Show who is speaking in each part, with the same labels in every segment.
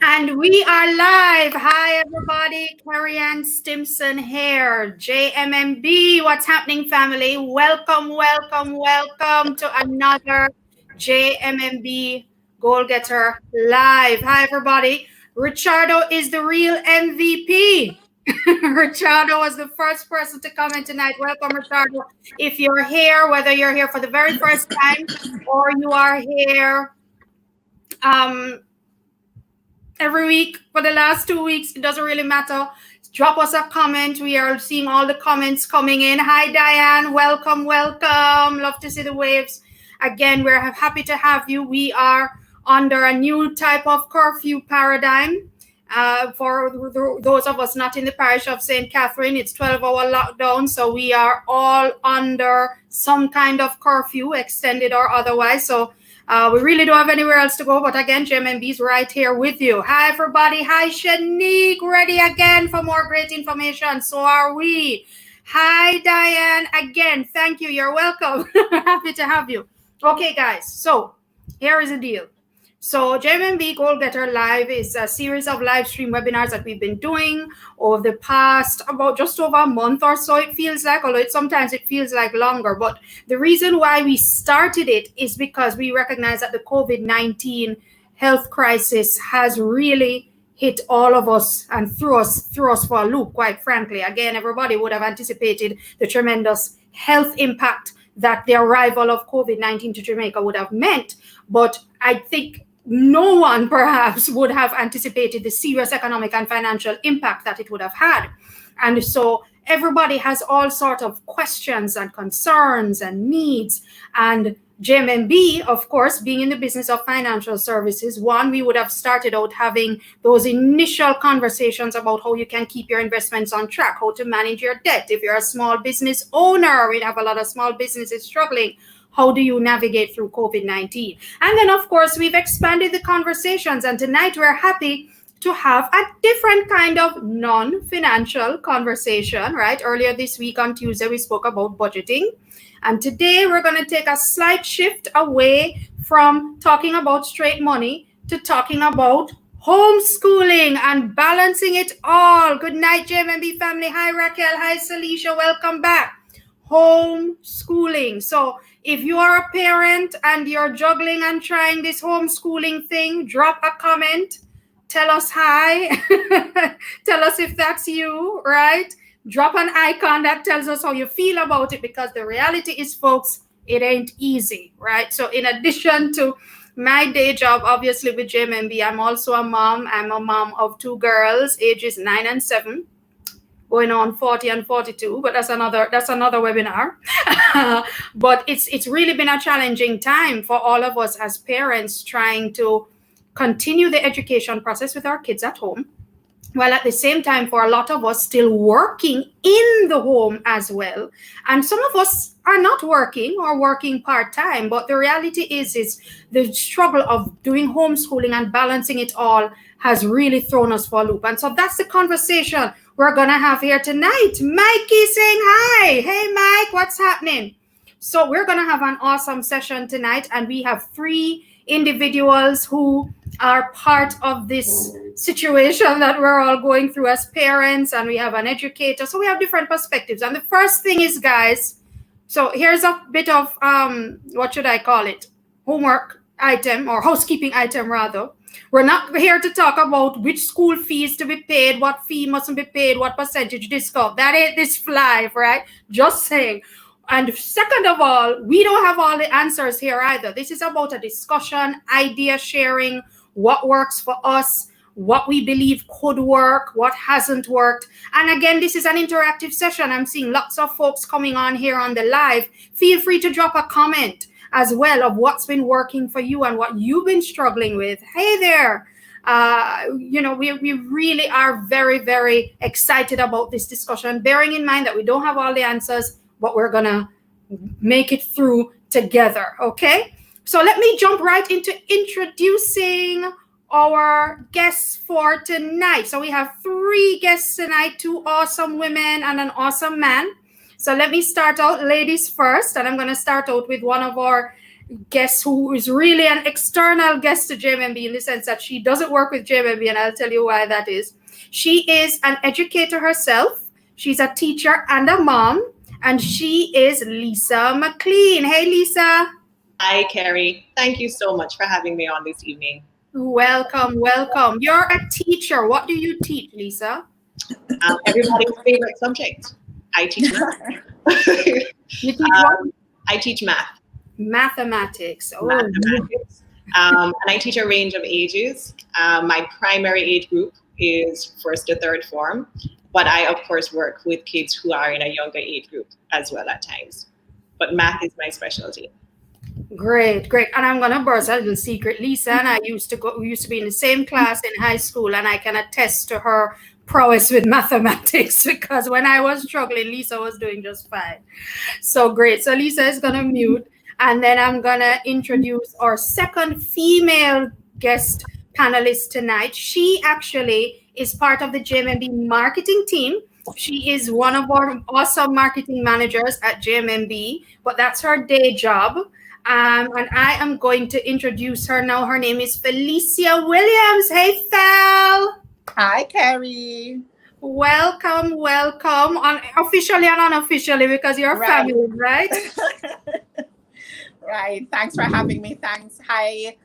Speaker 1: And we are live. Hi, everybody. Carrie Ann Stimson here. JMMB. What's happening, family? Welcome to another JMMB Goal Getter live. Hi, everybody. Richardo is the real MVP. Richardo was the first person to come in tonight. Welcome, Richardo. If you're here, whether you're here for the very first time or you are here, every week for the last 2 weeks, it doesn't really matter. Drop us a comment. We are seeing all the comments coming in. Hi, Diane. Welcome. Love to see the waves. Again, we're happy to have you. We are under a new type of curfew paradigm. For those of us not in the parish of St. Catherine, it's 12-hour lockdown. So we are all under some kind of curfew, extended or otherwise. So we really don't have anywhere else to go, but again, JMMB is right here with you. Hi, everybody. Hi, Shanique. Ready again for more great information. So are we. Hi, Diane. Again, thank you. You're welcome. Happy to have you. Okay, guys. So here is the deal. So JMMB Goal Getter Live is a series of live stream webinars that we've been doing over the past about just over a month or so, it feels like, although sometimes it feels like longer. But the reason why we started it is because we recognize that the COVID-19 health crisis has really hit all of us and threw us for a loop, quite frankly. Again, everybody would have anticipated the tremendous health impact that the arrival of COVID-19 to Jamaica would have meant. But I think no one perhaps would have anticipated the serious economic and financial impact that it would have had. And so everybody has all sorts of questions and concerns and needs. And JMMB, of course, being in the business of financial services, we would have started out having those initial conversations about how you can keep your investments on track, how to manage your debt. If you're a small business owner, we have a lot of small businesses struggling. How do you navigate through COVID-19? And then, of course, we've expanded the conversations. And tonight we're happy to have a different kind of non-financial conversation, right? Earlier this week on Tuesday, we spoke about budgeting. And today we're going to take a slight shift away from talking about straight money to talking about homeschooling and balancing it all. Good night, JMMB family. Hi, Raquel. Hi, Felecia. Welcome back. Homeschooling. So if you are a parent and you're juggling and trying this homeschooling thing, drop a comment. Tell us hi. Tell us if that's you, right? Drop an icon that tells us how you feel about it, because the reality is, folks, it ain't easy, right? So in addition to my day job, obviously with JMMB, I'm also a mom. I'm a mom of 2 girls, ages 9 and 7. Going on 40 and 42, but that's another webinar. But it's really been a challenging time for all of us as parents, trying to continue the education process with our kids at home, while at the same time, for a lot of us, still working in the home as well. And some of us are not working or working part-time, but the reality is the struggle of doing homeschooling and balancing it all has really thrown us for a loop. And so that's the conversation we're going to have here tonight. Mikey saying hi. Hey, Mike, what's happening? So we're going to have an awesome session tonight, and we have 3 individuals who are part of this situation that we're all going through as parents, and we have an educator. So we have different perspectives. And the first thing is, guys, so here's a bit of, what should I call it? Homework item, or housekeeping item rather. We're not here to talk about which school fees to be paid, what fee mustn't be paid, what percentage discount. That ain't this fly, right? Just saying. And second of all, we don't have all the answers here either. This is about a discussion, idea sharing, what works for us, what we believe could work, what hasn't worked. And again, this is an interactive session. I'm seeing lots of folks coming on here on the live. Feel free to drop a comment as well of what's been working for you and what you've been struggling with. Hey there. We really are very, very excited about this discussion, bearing in mind that we don't have all the answers, but we're going to make it through together, okay? So let me jump right into introducing our guests for tonight. So we have 3 guests tonight, 2 awesome women and an awesome man. So let me start out, ladies first, and I'm going to start out with one of our guests who is really an external guest to JMMB in the sense that she doesn't work with JMMB, and I'll tell you why that is. She is an educator herself. She's a teacher and a mom, and she is Felecia McLean. Hey, Lisa.
Speaker 2: Hi, Carrie. Thank you so much for having me on this evening.
Speaker 1: Welcome, welcome. You're a teacher. What do you teach, Lisa?
Speaker 2: Everybody's favorite subject. I teach math.
Speaker 1: You teach what?
Speaker 2: I teach math.
Speaker 1: Mathematics. Oh.
Speaker 2: Mathematics. And I teach a range of ages. My primary age group is 1st to 3rd form, but I, of course, work with kids who are in a younger age group as well at times. But math is my specialty.
Speaker 1: Great, great. And I'm gonna burst a little secret. Lisa and I we used to be in the same class in high school, and I can attest to her prowess with mathematics because when I was struggling, Lisa was doing just fine. So great. So Lisa is gonna mute, and then I'm gonna introduce our second female guest panelist tonight. She actually is part of the JMMB marketing team. She is one of our awesome marketing managers at JMMB, but that's her day job. And I am going to introduce her now. Her name is Felecia Williams. Hey, Fel.
Speaker 3: Hi, Carrie.
Speaker 1: Welcome, welcome. Officially and unofficially, because you're family, right?
Speaker 3: Right. Thanks for having me. Thanks. Hi,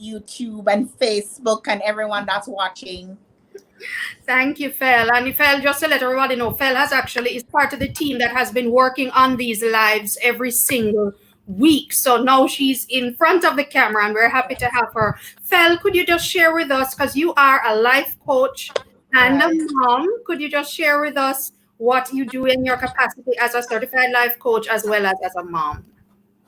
Speaker 3: YouTube and Facebook and everyone that's watching.
Speaker 1: Thank you, Fel. And Fel, just to let everybody know, Fel is part of the team that has been working on these lives every single week. So now she's in front of the camera, and we're happy to have her. Fel, could you just share with us, because you are a life coach and a mom, could you just share with us what you do in your capacity as a certified life coach as well as a mom?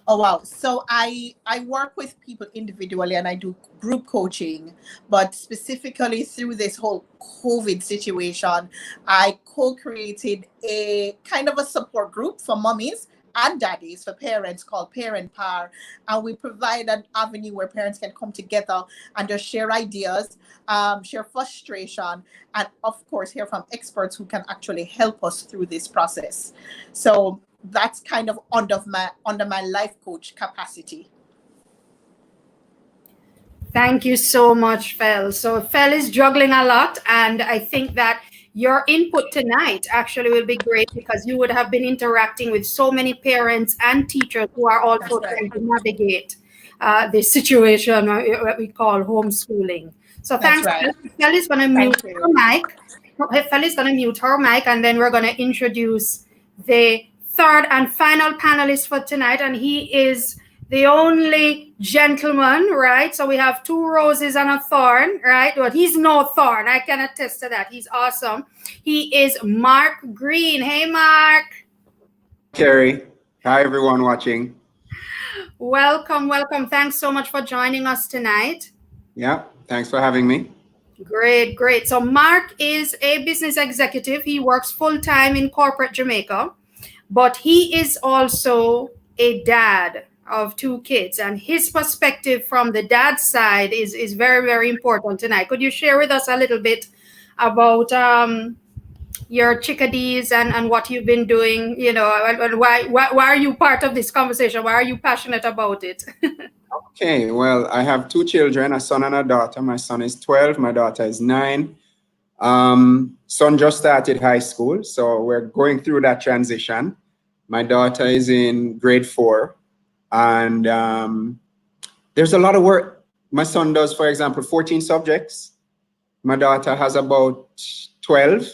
Speaker 3: Oh, wow. So I work with people individually and I do group coaching, but specifically through this whole COVID situation, I co-created a kind of a support group for mommies and daddies, for parents, called Parent Power. And we provide an avenue where parents can come together and just share ideas, share frustration, and of course, hear from experts who can actually help us through this process. So that's kind of under my life coach capacity.
Speaker 1: Thank you so much, Fel. So Fel is juggling a lot, and I think that your input tonight actually will be great because you would have been interacting with so many parents and teachers who are also trying to navigate the situation what we call homeschooling. So thanks. Fel is going to mute her mic. Fel is going to mute her mic, and then we're going to introduce the third and final panelist for tonight, and he is the only gentleman, right? So we have 2 roses and a thorn, right? But he's no thorn. I can attest to that. He's awesome. He is Mark Green. Hey, Mark.
Speaker 4: Carrie. Hi, everyone watching.
Speaker 1: Welcome, welcome. Thanks so much for joining us tonight.
Speaker 4: Yeah, thanks for having me.
Speaker 1: Great, great. So Mark is a business executive. He works full-time in corporate Jamaica, but he is also a dad of 2 kids, and his perspective from the dad's side is very, very important tonight. Could you share with us a little bit about your chickadees and what you've been doing, and why are you part of this conversation? Why are you passionate about it?
Speaker 4: Okay, well, I have 2 children, a son and a daughter. My son is 12, my daughter is 9. Son just started high school, so we're going through that transition. My daughter is in grade 4. And there's a lot of work. My son does, for example, 14 subjects. My daughter has about 12.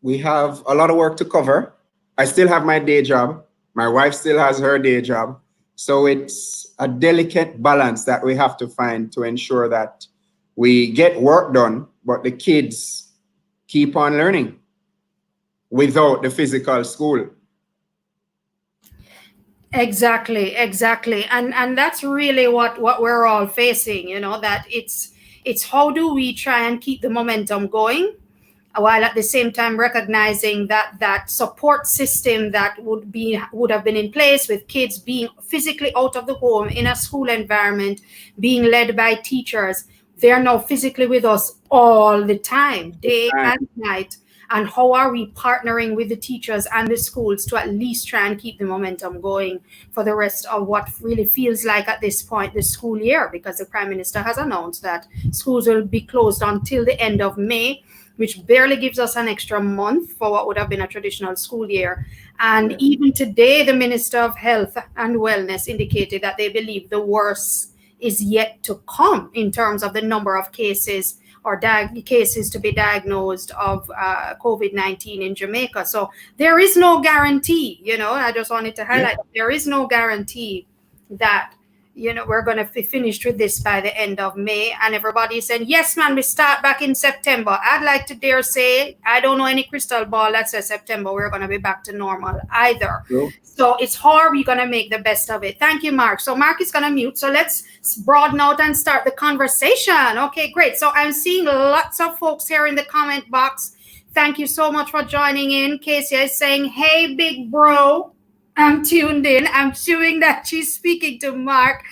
Speaker 4: We have a lot of work to cover. I still have my day job. My wife still has her day job. So it's a delicate balance that we have to find to ensure that we get work done, but the kids keep on learning without the physical school.
Speaker 1: Exactly. And that's really what we're all facing, that it's how do we try and keep the momentum going while at the same time recognizing that support system that would have been in place with kids being physically out of the home in a school environment, being led by teachers. They're now physically with us all the time, day and night. and how are we partnering with the teachers and the schools to at least try and keep the momentum going for the rest of what really feels like at this point the school year, because the Prime Minister has announced that schools will be closed until the end of May, which barely gives us an extra month for what would have been a traditional school year. And even today, the Minister of Health and Wellness indicated that they believe the worst is yet to come in terms of the number of cases or cases to be diagnosed of COVID-19 in Jamaica. So there is no guarantee, I just wanted to highlight, there is no guarantee that, we're going to be finished with this by the end of May. And everybody said, yes, man, we start back in September. I'd like to dare say, I don't know any crystal ball that says September we're going to be back to normal either. Cool. So it's how we're going to make the best of it. Thank you, Mark. So Mark is going to mute. So let's broaden out and start the conversation. Okay, great. So I'm seeing lots of folks here in the comment box. Thank you so much for joining in. Casey is saying, hey, big bro. I'm tuned in. I'm assuming that she's speaking to Mark.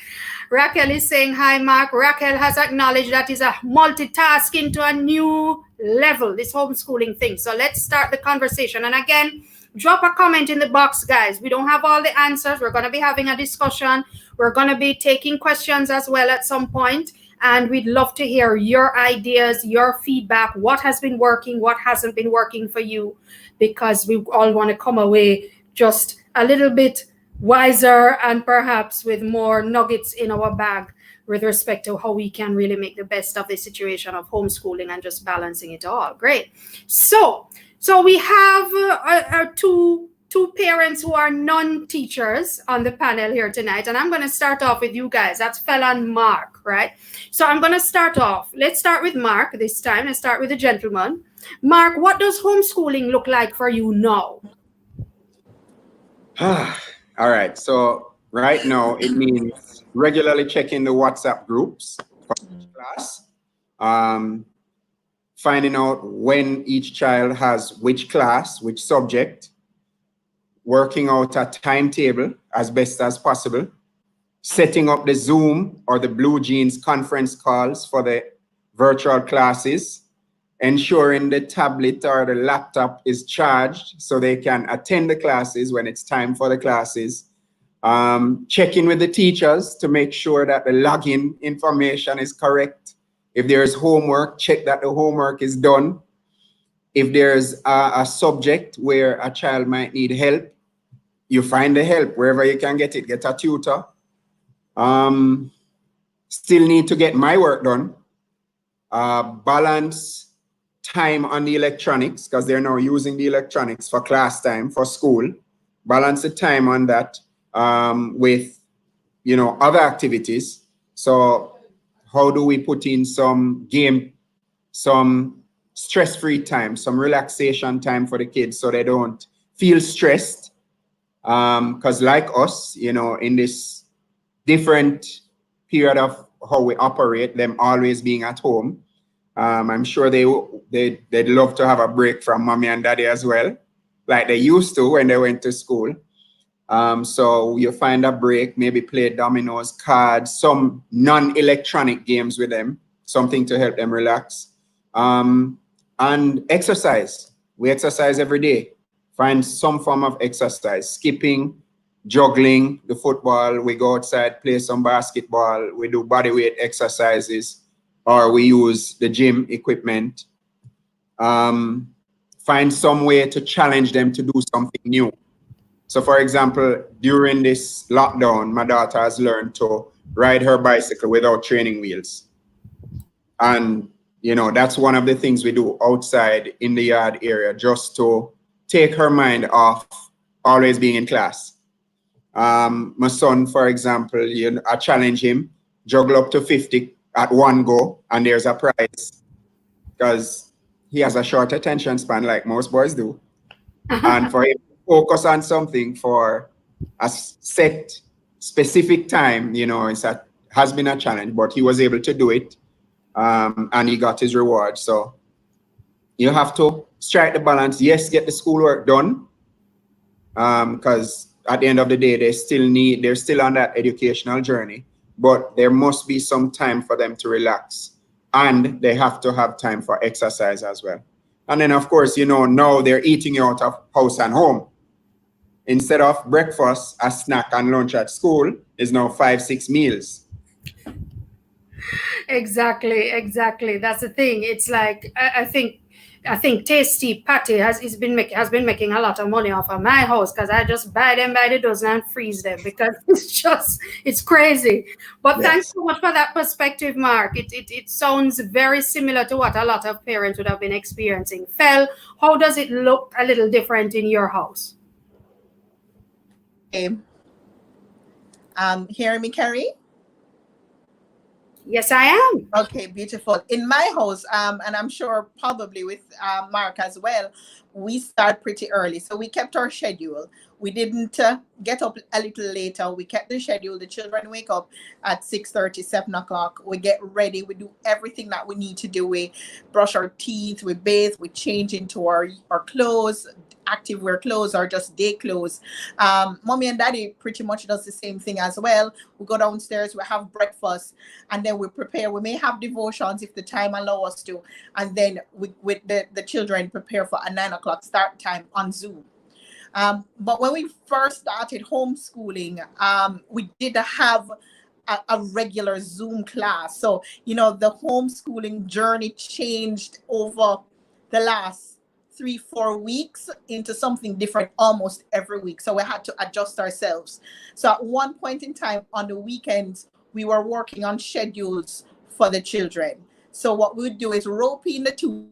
Speaker 1: Raquel is saying, hi, Mark. Raquel has acknowledged that is a multitasking to a new level, this homeschooling thing. So let's start the conversation. And again, drop a comment in the box, guys. We don't have all the answers. We're going to be having a discussion. We're going to be taking questions as well at some point. And we'd love to hear your ideas, your feedback, what has been working, what hasn't been working for you, because we all want to come away just a little bit wiser and perhaps with more nuggets in our bag with respect to how we can really make the best of the situation of homeschooling and just balancing it all. Great. So we have two parents who are non-teachers on the panel here tonight. And I'm going to start off with you guys. That's Fela and Mark, right? So I'm going to start off. Let's start with Mark this time. Let's start with the gentleman. Mark, what does homeschooling look like for you now?
Speaker 4: All right. So right now it means regularly checking the WhatsApp groups for each class, finding out when each child has which class, which subject, working out a timetable as best as possible, setting up the Zoom or the Blue Jeans conference calls for the virtual classes, ensuring the tablet or the laptop is charged so they can attend the classes when it's time for the classes, checking with the teachers to make sure that the login information is correct. If there's homework, check that the homework is done. If there's a subject where a child might need help, you find the help wherever you can get it, get a tutor. Still need to get my work done. Balance time on the electronics, because they're now using the electronics for class time, for school. Balance the time on that with, other activities. So how do we put in some stress-free time, some relaxation time for the kids so they don't feel stressed? Because like us, in this different period of how we operate, them always being at home, I'm sure they'd love to have a break from mommy and daddy as well, like they used to when they went to school. So you find a break, maybe play dominoes, cards, some non-electronic games with them, something to help them relax. And exercise. We exercise every day. Find some form of exercise, skipping, juggling, the football. We go outside, play some basketball. We do body weight exercises, or we use the gym equipment. Find some way to challenge them to do something new. So for example, during this lockdown, my daughter has learned to ride her bicycle without training wheels. And, that's one of the things we do outside in the yard area, just to take her mind off always being in class. My son, for example, I challenge him, juggle up to 50 at one go, and there's a prize, because he has a short attention span like most boys do. And for him to focus on something for a set specific time, has been a challenge, but he was able to do it, and he got his reward. So you have to strike the balance. Yes, get the schoolwork done, because at the end of the day, they're still on that educational journey, but there must be some time for them to relax, and they have to have time for exercise as well. And then, of course, now they're eating you out of house and home. Instead of breakfast, a snack and lunch at school is now 5-6 meals.
Speaker 1: Exactly. That's the thing. It's like I think Tasty Patty has been making a lot of money off of my house, because I just buy them by the dozen and freeze them, because it's crazy. But
Speaker 4: Yes.
Speaker 1: Thanks so much for that perspective, Mark. It sounds very similar to what a lot of parents would have been experiencing. Fel, how does it look a little different in your house?
Speaker 3: Okay. Hearing me, Carrie?
Speaker 1: Yes, I am.
Speaker 3: Okay, beautiful. In my house, and I'm sure probably with Mark as well, we start pretty early. So we kept our schedule. We didn't get up a little later. We kept the schedule. The children wake up at 6:30, 7 o'clock. We get ready. We do everything that we need to do. We brush our teeth, we bathe, we change into our clothes, active wear clothes or just day clothes. Mommy and daddy pretty much does the same thing as well. We go downstairs, we have breakfast, and then we prepare. We may have devotions if the time allows us to, and then we with the children prepare for a 9 o'clock start time on Zoom. But when we first started homeschooling, we did have a regular Zoom class. So, the homeschooling journey changed over the last 3-4 weeks into something different almost every week. So we had to adjust ourselves. So at one point in time on the weekends, we were working on schedules for the children. So what we would do is rope in the two.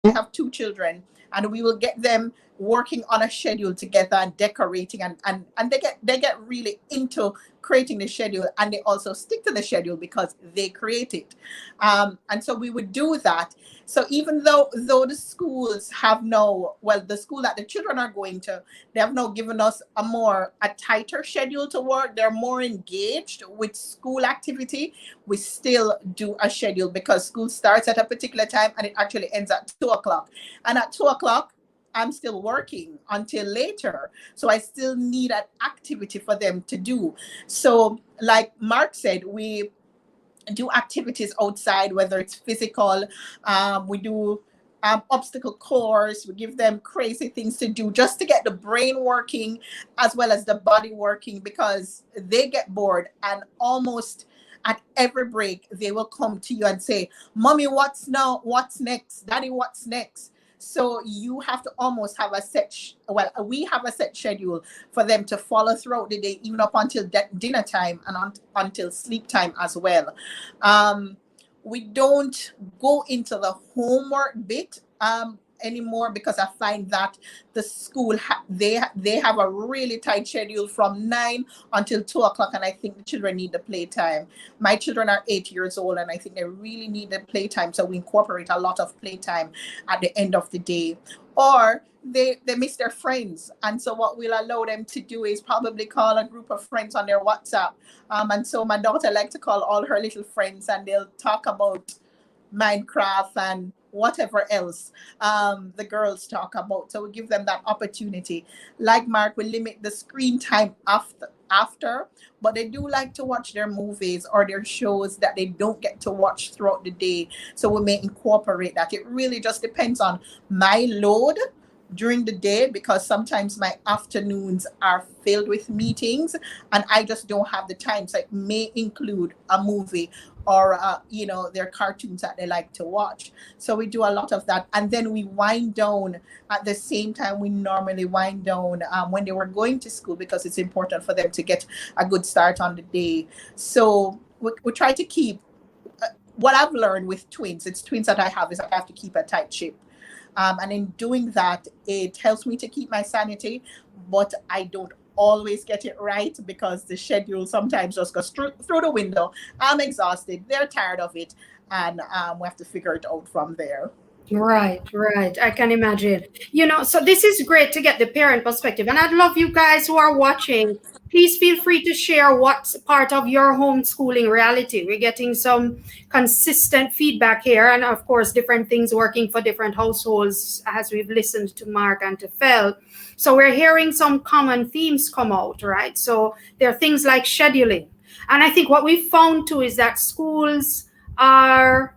Speaker 3: We have 2 children, and we will get them working on a schedule together and decorating, and they get really into creating the schedule, and they also stick to the schedule because they create it. And so we would do that. So even though the schools have the school that the children are going to, they have now given us a tighter schedule to work. They're more engaged with school activity. We still do a schedule because school starts at a particular time and it actually ends at 2 o'clock. And at 2 o'clock, I'm still working until later. So I still need an activity for them to do. So like Mark said, we do activities outside, whether it's physical, we do obstacle course, we give them crazy things to do just to get the brain working as well as the body working, because they get bored, and almost at every break they will come to you and say, Mommy, what's next? Daddy, what's next? So you have to almost have we have a set schedule for them to follow throughout the day, even up until dinner time and until sleep time as well. We don't go into the homework bit anymore, because I find that the school they have a really tight schedule from 9 until 2 o'clock, and I think the children need the playtime. My children are 8 years old, and I think they really need the playtime, so we incorporate a lot of playtime at the end of the day. Or they miss their friends, and so what we'll allow them to do is probably call a group of friends on their WhatsApp, and so my daughter likes to call all her little friends, and they'll talk about Minecraft and whatever else the girls talk about. So we give them that opportunity. Like Mark, we limit the screen time after, but they do like to watch their movies or their shows that they don't get to watch throughout the day. So we may incorporate that. It really just depends on my load during the day, because sometimes my afternoons are filled with meetings and I just don't have the time. So it may include a movie or their cartoons that they like to watch. So we do a lot of that, and then we wind down at the same time we normally wind down when they were going to school, because it's important for them to get a good start on the day. So we try to keep what I've learned with twins. It's twins that I have, is I have to keep a tight ship. And in doing that, it helps me to keep my sanity, but I don't always get it right, because the schedule sometimes just goes through the window. I'm exhausted, they're tired of it, and we have to figure it out from there.
Speaker 1: Right. I can imagine. So this is great to get the parent perspective. And I'd love you guys who are watching, please feel free to share what's part of your homeschooling reality. We're getting some consistent feedback here, and of course, different things working for different households as we've listened to Mark and to Fel. So we're hearing some common themes come out, right? So there are things like scheduling. And I think what we found too is that schools are,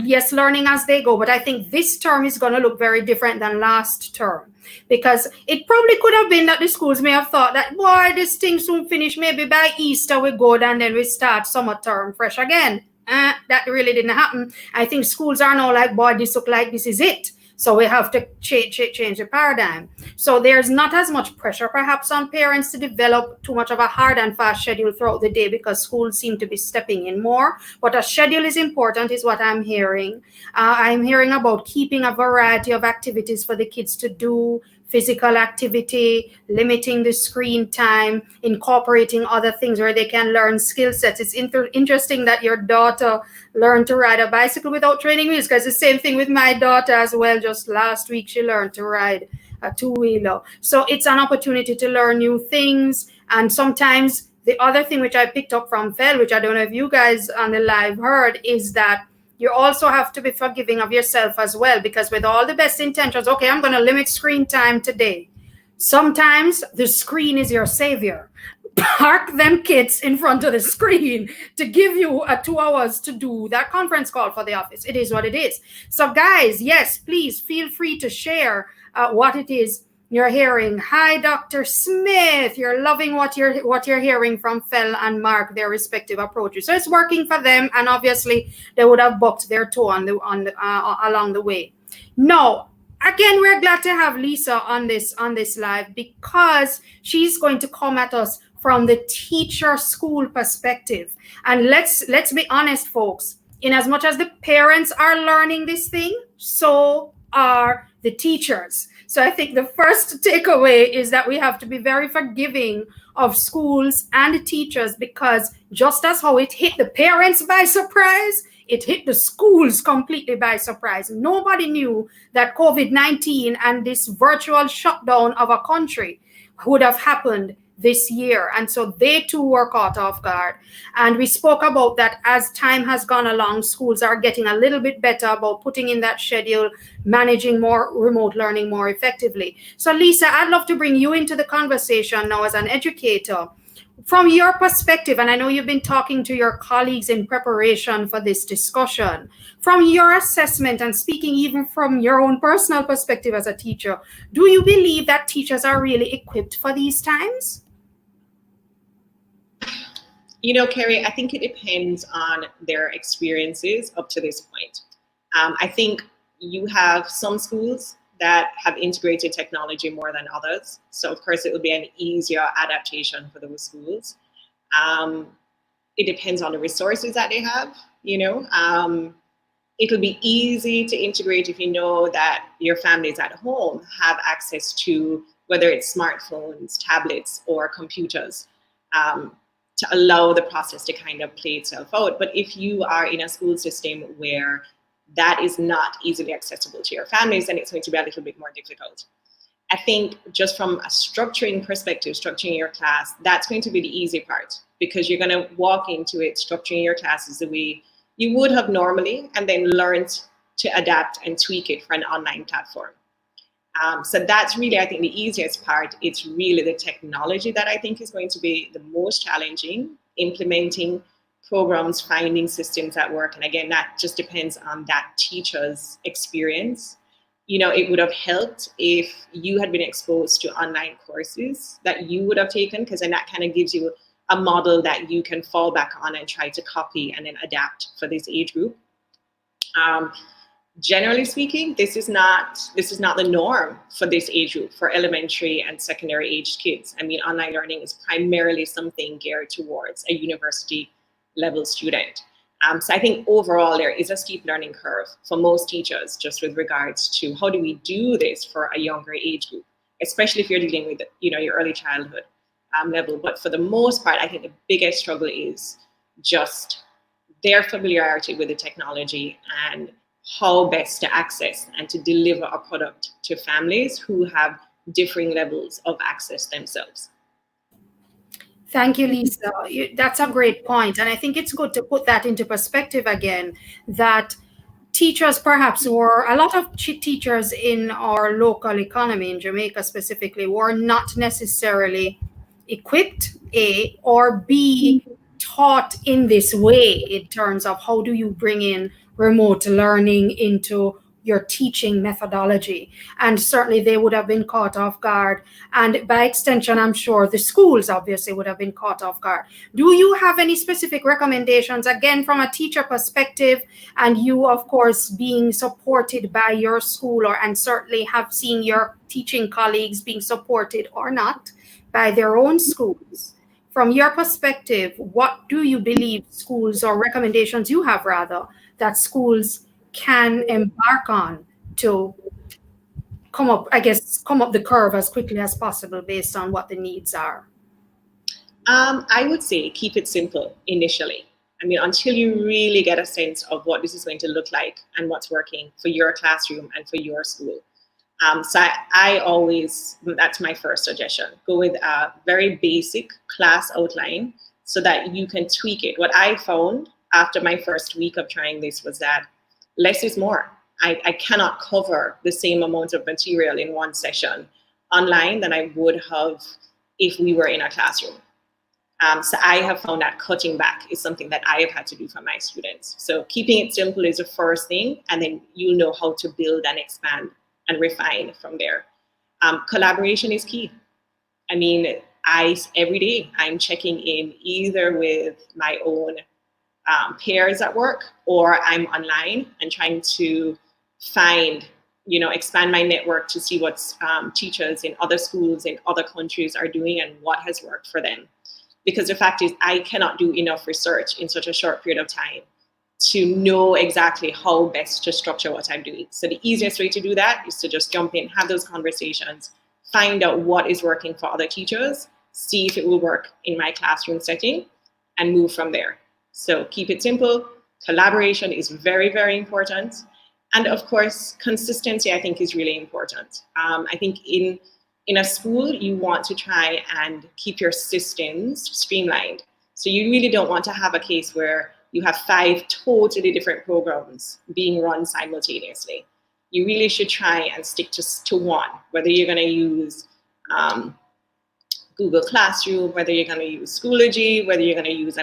Speaker 1: yes, learning as they go, but I think this term is going to look very different than last term, because it probably could have been that the schools may have thought that, boy, this thing soon finish, maybe by Easter we go and then we start summer term fresh again. That really didn't happen. I think schools are now like, boy, this look like this is it. So we have to change the paradigm. So there's not as much pressure perhaps on parents to develop too much of a hard and fast schedule throughout the day, because schools seem to be stepping in more. But a schedule is important is what I'm hearing. I'm hearing about keeping a variety of activities for the kids to do, physical activity, limiting the screen time, incorporating other things where they can learn skill sets. It's interesting that your daughter learned to ride a bicycle without training wheels, because the same thing with my daughter as well. Just last week, she learned to ride a two-wheeler. So it's an opportunity to learn new things. And sometimes the other thing which I picked up from Fel, which I don't know if you guys on the live heard, is that you also have to be forgiving of yourself as well, because with all the best intentions, okay, I'm going to limit screen time today. Sometimes the screen is your savior. Park them kids in front of the screen to give you 2 hours to do that conference call for the office. It is what it is. So guys, yes, please feel free to share what it is you're hearing. Hi, Dr. Smith. You're loving what you're hearing from Fel and Mark, their respective approaches. So it's working for them, and obviously they would have bucked their toe along the way. No, again, we're glad to have Lisa on this live, because she's going to come at us from the teacher school perspective. And let's be honest, folks. In as much as the parents are learning this thing, so are the teachers. So I think the first takeaway is that we have to be very forgiving of schools and teachers, because just as how it hit the parents by surprise, it hit the schools completely by surprise. Nobody knew that COVID-19 and this virtual shutdown of a country would have happened this year. And so they too were caught off guard. And we spoke about that as time has gone along, schools are getting a little bit better about putting in that schedule, managing more remote learning more effectively. So Lisa, I'd love to bring you into the conversation now as an educator. From your perspective, and I know you've been talking to your colleagues in preparation for this discussion, from your assessment and speaking even from your own personal perspective as a teacher, do you believe that teachers are really equipped for these times?
Speaker 2: You know, Carrie, I think it depends on their experiences up to this point. I think you have some schools that have integrated technology more than others. So of course it will be an easier adaptation for those schools. It depends on the resources that they have, you know. It'll be easy to integrate if you know that your families at home have access to, whether it's smartphones, tablets, or computers, to allow the process to kind of play itself out. But if you are in a school system where that is not easily accessible to your families, then it's going to be a little bit more difficult. I think just from a structuring perspective, structuring your class, that's going to be the easy part, because you're going to walk into it structuring your classes the way you would have normally, and then learned to adapt and tweak it for an online platform. So that's really, I think, the easiest part. It's really the technology that I think is going to be the most challenging, implementing programs, finding systems that work. And again, that just depends on that teacher's experience. You know, it would have helped if you had been exposed to online courses that you would have taken, because then that kind of gives you a model that you can fall back on and try to copy and then adapt for this age group. Generally speaking, this is not the norm for this age group, for elementary and secondary aged kids. I mean, online learning is primarily something geared towards a university level student. So I think overall there is a steep learning curve for most teachers, just with regards to how do we do this for a younger age group, especially if you're dealing with, you know, your early childhood level. But for the most part, I think the biggest struggle is just their familiarity with the technology and how best to access and to deliver a product to families who have differing levels of access themselves.
Speaker 1: Thank you, Lisa. That's a great point. And I think it's good to put that into perspective again, that teachers perhaps were, a lot of teachers in our local economy, in Jamaica specifically, were not necessarily equipped, A, or B, taught in this way in terms of how do you bring in remote learning into your teaching methodology. And certainly they would have been caught off guard. And by extension, I'm sure the schools obviously would have been caught off guard. Do you have any specific recommendations, again, from a teacher perspective, and you, of course, being supported by your school, and certainly have seen your teaching colleagues being supported or not by their own schools? From your perspective, what do you believe schools, or recommendations you have rather, that schools can embark on to come up the curve as quickly as possible based on what the needs are?
Speaker 2: I would say keep it simple initially. I mean, until you really get a sense of what this is going to look like and what's working for your classroom and for your school. So I always, that's my first suggestion, go with a very basic class outline so that you can tweak it. What I found after my first week of trying this was that less is more. I cannot cover the same amount of material in one session online than I would have if we were in a classroom. So I have found that cutting back is something that I have had to do for my students. So keeping it simple is the first thing, and then you'll know how to build and expand and refine from there. Collaboration is key. I mean, every day I'm checking in either with my own peers at work, or I'm online and trying to find, expand my network to see what teachers in other schools in other countries are doing and what has worked for them. Because the fact is, I cannot do enough research in such a short period of time to know exactly how best to structure what I'm doing. So the easiest way to do that is to just jump in, have those conversations, find out what is working for other teachers, see if it will work in my classroom setting, and move from there. So keep it simple. Collaboration is very, very important. And of course, consistency, I think, is really important. I think in a school, you want to try and keep your systems streamlined. So you really don't want to have a case where you have 5 totally different programs being run simultaneously. You really should try and stick to one, whether you're going to use Google Classroom, whether you're going to use Schoology, whether you're going to use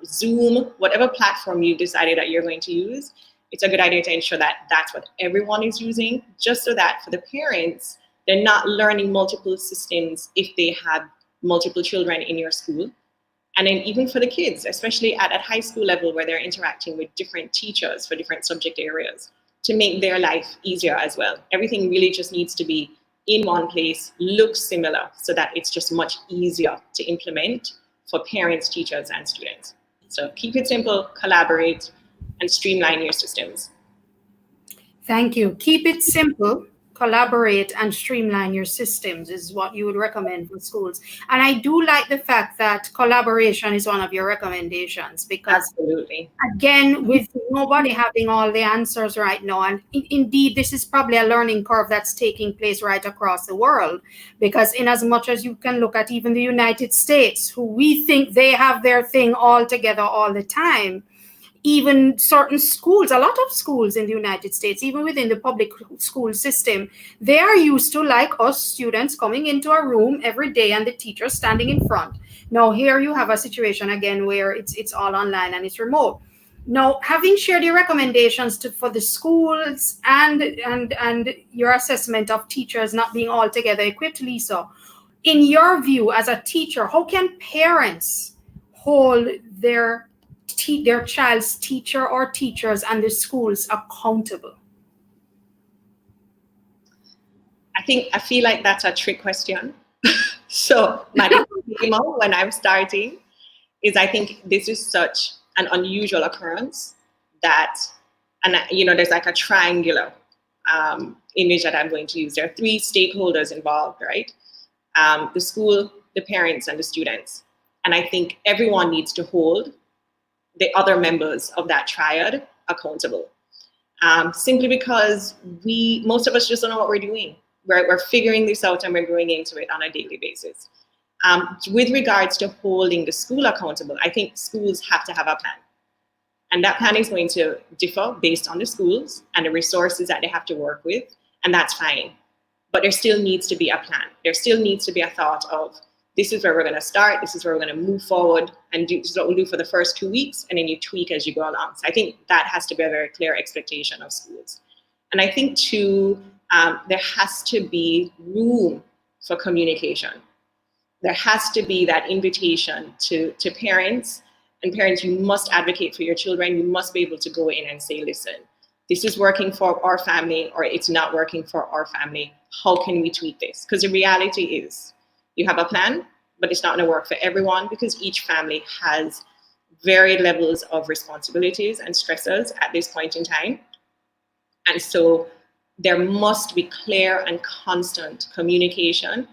Speaker 2: Zoom, whatever platform you decided that you're going to use. It's a good idea to ensure that that's what everyone is using, just so that for the parents, they're not learning multiple systems if they have multiple children in your school. And then even for the kids, especially at high school level where they're interacting with different teachers for different subject areas, to make their life easier as well. Everything really just needs to be in one place, look similar, so that it's just much easier to implement for parents, teachers, and students. So keep it simple, collaborate, and streamline your systems.
Speaker 1: Thank you. Keep it simple, collaborate, and streamline your systems is what you would recommend for schools. And I do like the fact that collaboration is one of your recommendations, because
Speaker 2: absolutely,
Speaker 1: again, with nobody having all the answers right now, and indeed, this is probably a learning curve that's taking place right across the world, because in as much as you can look at even the United States, who we think they have their thing all together all the time, even certain schools, a lot of schools in the United States, even within the public school system, they are used to, like us students, coming into a room every day and the teacher standing in front. Now here you have a situation again where it's all online and it's remote. Now, having shared your recommendations for the schools and your assessment of teachers not being altogether equipped, Lisa, in your view as a teacher, how can parents hold their child's teacher or teachers and the schools accountable?
Speaker 2: I feel like that's a trick question. So my disclaimer when I'm starting is I think this is such an unusual occurrence that, and there's like a triangular image that I'm going to use. There are 3 stakeholders involved, right? The school, the parents, and the students. And I think everyone needs to hold the other members of that triad accountable. Simply because most of us just don't know what we're doing. We're figuring this out and we're going into it on a daily basis. With regards to holding the school accountable, I think schools have to have a plan. And that plan is going to differ based on the schools and the resources that they have to work with, and that's fine. But there still needs to be a plan. There still needs to be a thought of, This is where we're going to start. This is where we're going to move forward, and this is what we'll do for the first 2 weeks, and then you tweak as you go along. So I think that has to be a very clear expectation of schools. And I think too, there has to be room for communication. There has to be that invitation to parents. And parents, you must advocate for your children. You must be able to go in and say, listen, this is working for our family, or it's not working for our family. How can we tweak this? Because the reality is, you have a plan, but it's not going to work for everyone, because each family has varied levels of responsibilities and stresses at this point in time. And so there must be clear and constant communication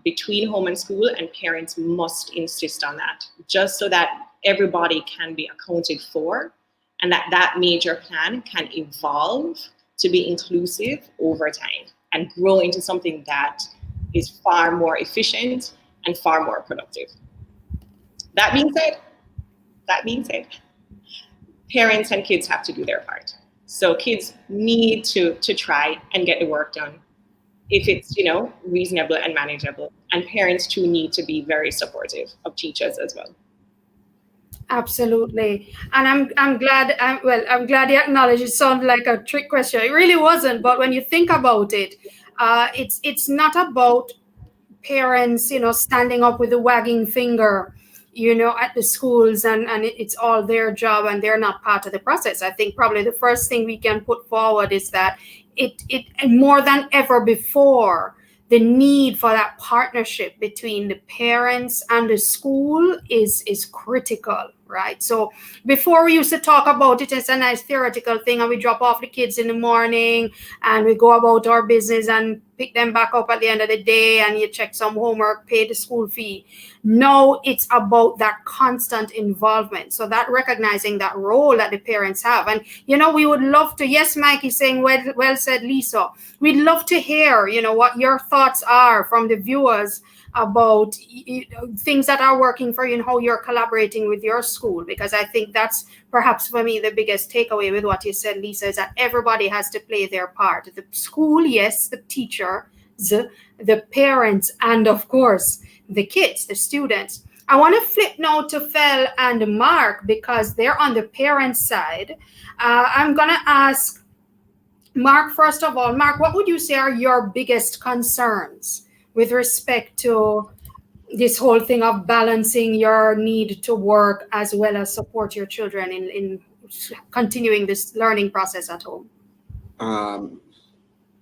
Speaker 2: between home and school, and parents must insist on that, just so that everybody can be accounted for, and that major plan can evolve to be inclusive over time and grow into something that is far more efficient and far more productive. That being said, parents and kids have to do their part. So kids need to try and get the work done if it's, reasonable and manageable. And parents too need to be very supportive of teachers as well.
Speaker 1: Absolutely. And I'm glad you acknowledged it sounded like a trick question. It really wasn't, but when you think about it, it's not about parents, standing up with a wagging finger, at the schools, and it's all their job and they're not part of the process. I think probably the first thing we can put forward is that it more than ever before, the need for that partnership between the parents and the school is critical, right? So before we used to talk about it as a nice theoretical thing, and we drop off the kids in the morning and we go about our business and pick them back up at the end of the day, and you check some homework, pay the school fee. No, it's about that constant involvement. So that recognizing that role that the parents have. And, we would love to, yes, Mike is saying, well said, Lisa. We'd love to hear, what your thoughts are from the viewers about things that are working for you and how you're collaborating with your school, because I think that's perhaps for me the biggest takeaway with what you said, Lisa, is that everybody has to play their part. The school, yes, the teacher, the parents, and of course the kids, the students. I want to flip now to Fel and Mark, because they're on the parent side. I'm going to ask Mark, first of all. Mark, what would you say are your biggest concerns with respect to this whole thing of balancing your need to work as well as support your children in continuing this learning process at home?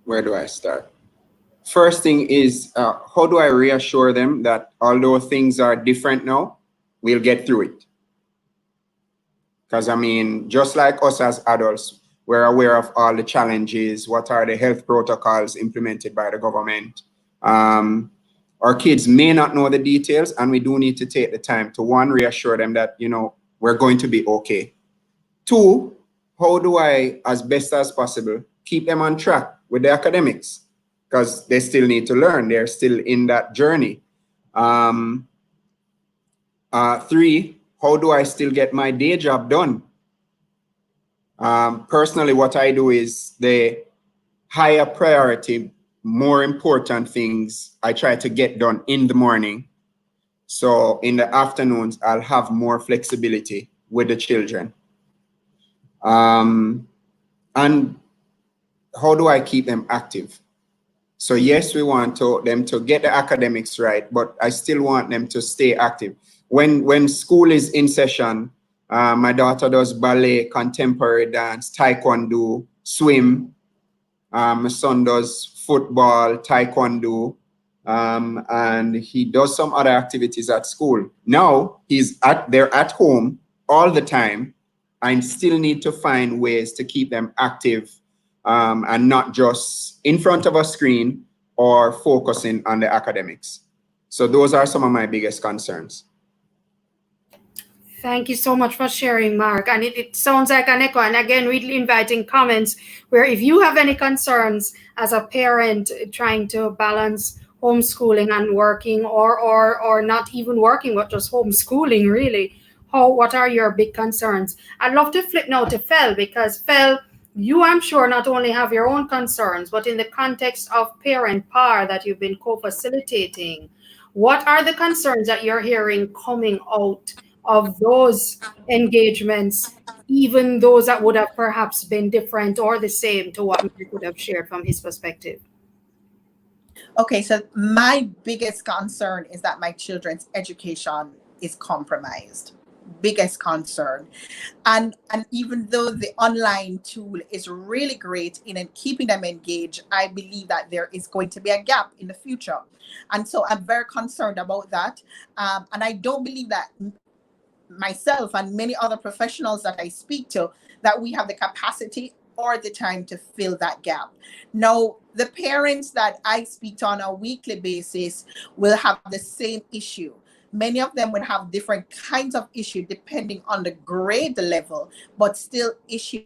Speaker 4: Where do I start? First thing is, how do I reassure them that although things are different now, we'll get through it? Because just like us as adults, we're aware of all the challenges. What are the health protocols implemented by the government? Our kids may not know the details, and we do need to take the time to, one, reassure them that, we're going to be okay. Two, how do I, as best as possible, keep them on track with the academics? Because they still need to learn. They're still in that journey. Three, how do I still get my day job done? Personally, what I do is the higher priority, more important things I try to get done in the morning. So in the afternoons, I'll have more flexibility with the children. And how do I keep them active? So yes, we want them to get the academics right, but I still want them to stay active. When school is in session, my daughter does ballet, contemporary dance, taekwondo, swim. My son does football, taekwondo, and he does some other activities at school. Now they're at home all the time. I still need to find ways to keep them active and not just in front of a screen or focusing on the academics. So those are some of my biggest concerns.
Speaker 1: Thank you so much for sharing, Mark. And it sounds like an echo. And again, we're inviting comments where if you have any concerns as a parent trying to balance homeschooling and working, or not even working, but just homeschooling, really, what are your big concerns? I'd love to flip now to Fel, because Fel, you, I'm sure, not only have your own concerns, but in the context of parent power that you've been co-facilitating, What are the concerns that you're hearing coming out of those engagements, even those that would have perhaps been different or the same to what Mike would have shared from his perspective?
Speaker 3: Okay, so my biggest concern is that my children's education is compromised. Biggest concern. And even though the online tool is really great in keeping them engaged, I believe that there is going to be a gap in the future. And so I'm very concerned about that. And I don't believe that myself and many other professionals that I speak to, that we have the capacity or the time to fill that gap. Now, the parents that I speak to on a weekly basis will have the same issue. Many of them will have different kinds of issue depending on the grade level, but still issue.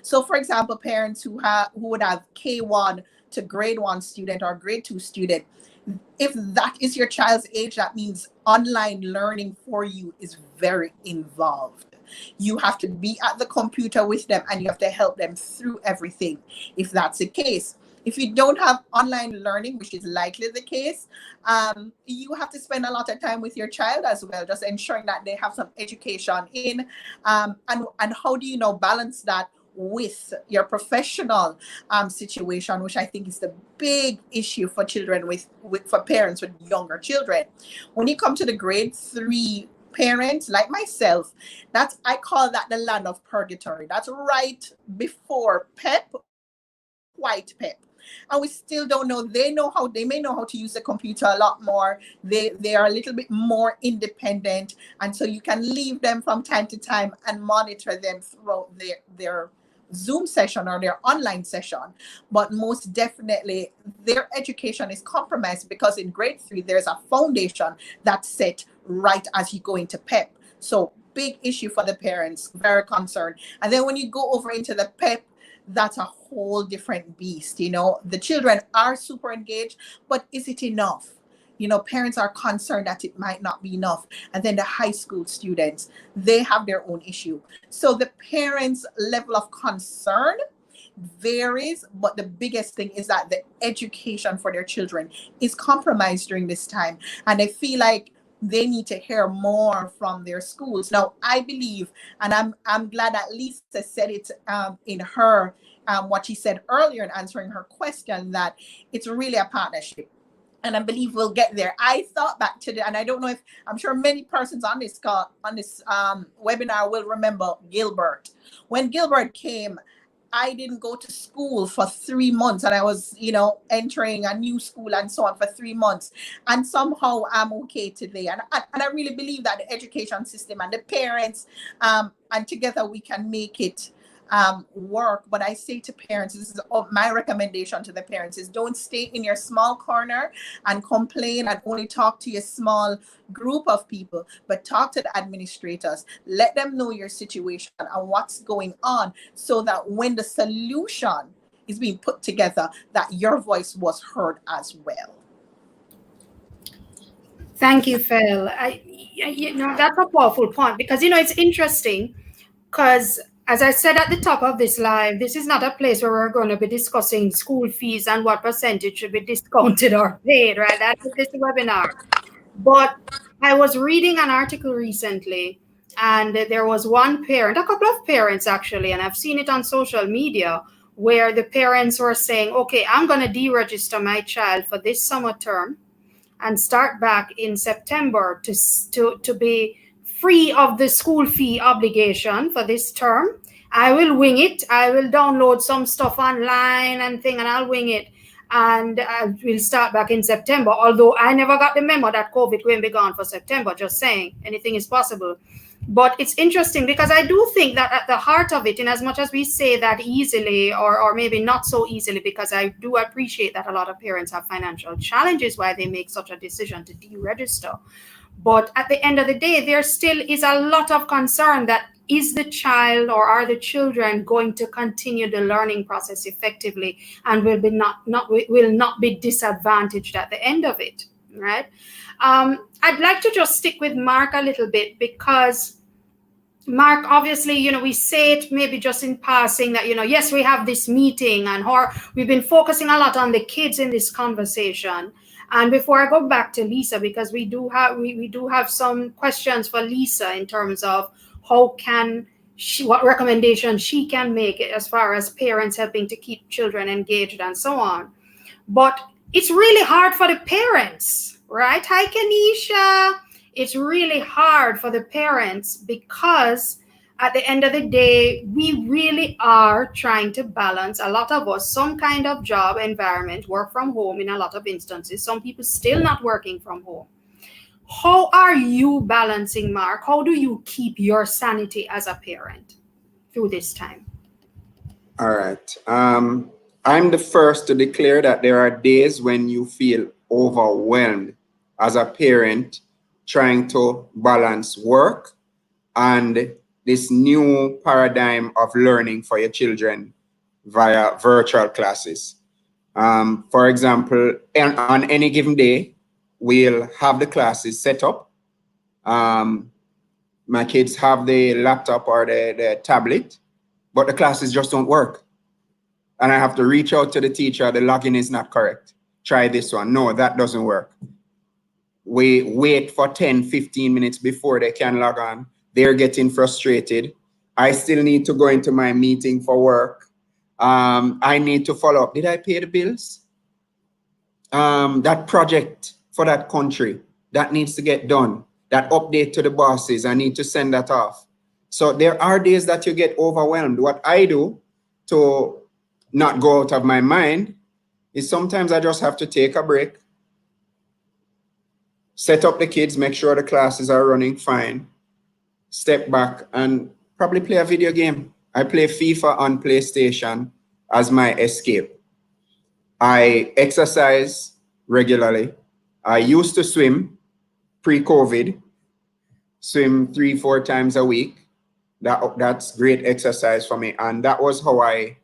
Speaker 3: So, for example, parents who would have K1 to grade 1 student or grade 2 student, if that is your child's age, that means online learning for you is very involved. You have to be at the computer with them and you have to help them through everything, if that's the case. If you don't have online learning, which is likely the case, you have to spend a lot of time with your child as well, just ensuring that they have some education in. And how do you balance that with your professional situation, which I think is the big issue for children for parents with younger children. When you come to the grade 3 parents like myself, I call that the land of purgatory. That's right before PEP, white PEP. And we still don't know. They may know how to use the computer a lot more. They are a little bit more independent. And so you can leave them from time to time and monitor them throughout their Zoom session or their online session. But most definitely their education is compromised because in grade 3, there's a foundation that's set right as you go into PEP. So big issue for the parents, very concerned. And then when you go over into the PEP, that's a whole different beast. The children are super engaged, but is it enough? Parents are concerned that it might not be enough. And then the high school students, they have their own issue. So the parents' level of concern varies, but the biggest thing is that the education for their children is compromised during this time. And I feel like they need to hear more from their schools. Now, I believe, and I'm glad that Lisa said it in her, what she said earlier in answering her question, that it's really a partnership. And I believe we'll get there. I thought back to and I don't know if, I'm sure many persons on this call, on this webinar will remember Gilbert. When Gilbert came, I didn't go to school for 3 months, and I was, entering a new school and so on for 3 months. And somehow I'm okay today. And I really believe that the education system and the parents, and together we can make it work. But I say to parents, this is my recommendation to the parents, is don't stay in your small corner and complain and only talk to your small group of people, but talk to the administrators. Let them know your situation and what's going on, so that when the solution is being put together, that your voice was heard as well.
Speaker 1: Thank you, Phil. That's a powerful point, because it's interesting, because as I said at the top of this live, this is not a place where we're going to be discussing school fees and what percentage should be discounted or paid, right? That's this webinar. But I was reading an article recently, and there was one parent, a couple of parents actually, and I've seen it on social media, where the parents were saying, okay, I'm going to deregister my child for this summer term and start back in September to be free of the school fee obligation for this term. I will wing it. I will download some stuff online and I'll wing it. And we'll start back in September. Although I never got the memo that COVID will be gone for September, just saying anything is possible. But it's interesting, because I do think that at the heart of it, in as much as we say that easily or maybe not so easily, because I do appreciate that a lot of parents have financial challenges why they make such a decision to deregister. But at the end of the day, there still is a lot of concern that is the child or are the children going to continue the learning process effectively and will not be disadvantaged at the end of it, right? I'd like to just stick with Mark a little bit, because Mark, obviously, we say it maybe just in passing that, yes, we have this meeting and we've been focusing a lot on the kids in this conversation. And before I go back to Lisa, because we do have some questions for Lisa in terms of how can she, what recommendations she can make as far as parents helping to keep children engaged and so on. But it's really hard for the parents, right? Hi, Kenisha. It's really hard for the parents because at the end of the day, we really are trying to balance, a lot of us, some kind of job environment, work from home in a lot of instances. Some people still not working from home. How are you balancing, Mark? How do you keep your sanity as a parent through this time?
Speaker 4: All right. I'm the first to declare that there are days when you feel overwhelmed as a parent trying to balance work and this new paradigm of learning for your children via virtual classes. For example, on any given day, we'll have the classes set up. My kids have the laptop or the tablet, but the classes just don't work. And I have to reach out to the teacher, the login is not correct. Try this one. No, that doesn't work. We wait for 10, 15 minutes before they can log on. They're getting frustrated. I still need to go into my meeting for work. I need to follow up. Did I pay the bills? That project for that country, that needs to get done. That update to the bosses, I need to send that off. So there are days that you get overwhelmed. What I do to not go out of my mind is sometimes I just have to take a break, set up the kids, make sure the classes are running fine, step back and probably play a video game. I play FIFA on PlayStation as my escape. I exercise regularly. I used to swim pre-COVID, swim 3-4 times a week. That's great exercise for me. And that was how I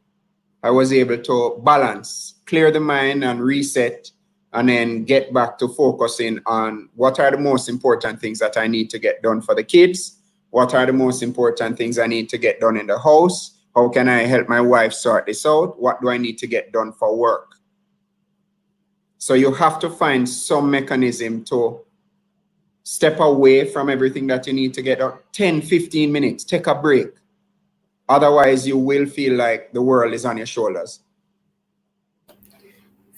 Speaker 4: was able to balance, clear the mind and reset, and then get back to focusing on what are the most important things that I need to get done for the kids. What are the most important things I need to get done in the house? How can I help my wife sort this out? What do I need to get done for work? So you have to find some mechanism to step away from everything that you need to get done. 10, 15 minutes, take a break. Otherwise, you will feel like the world is on your shoulders.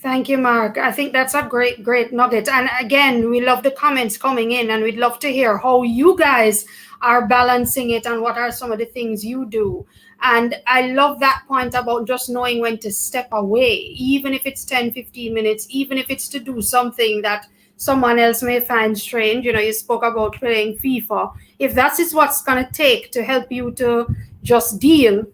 Speaker 1: Thank you, Mark. I think that's a great nugget. And again, we love the comments coming in, and we'd love to hear how you guys are balancing it and what are some of the things you do. And I love that point about just knowing when to step away, even if it's 10, 15 minutes, even if it's to do something that someone else may find strange. You know, you spoke about playing FIFA. If that is what's going to take to help you to just deal,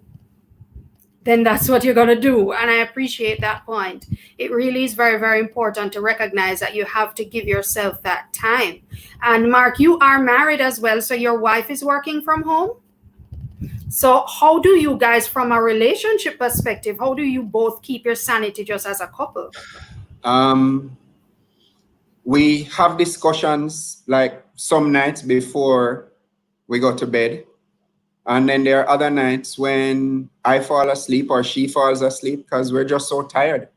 Speaker 1: then that's what you're going to do. And I appreciate that point. It really is very, very important to recognize that you have to give yourself that time. And Mark, you are married as well, so your wife is working from home. So how do you guys, from a relationship perspective, how do you both keep your sanity just as a couple?
Speaker 4: We have discussions like some nights before we go to bed. And then there are other nights when I fall asleep or she falls asleep because we're just so tired.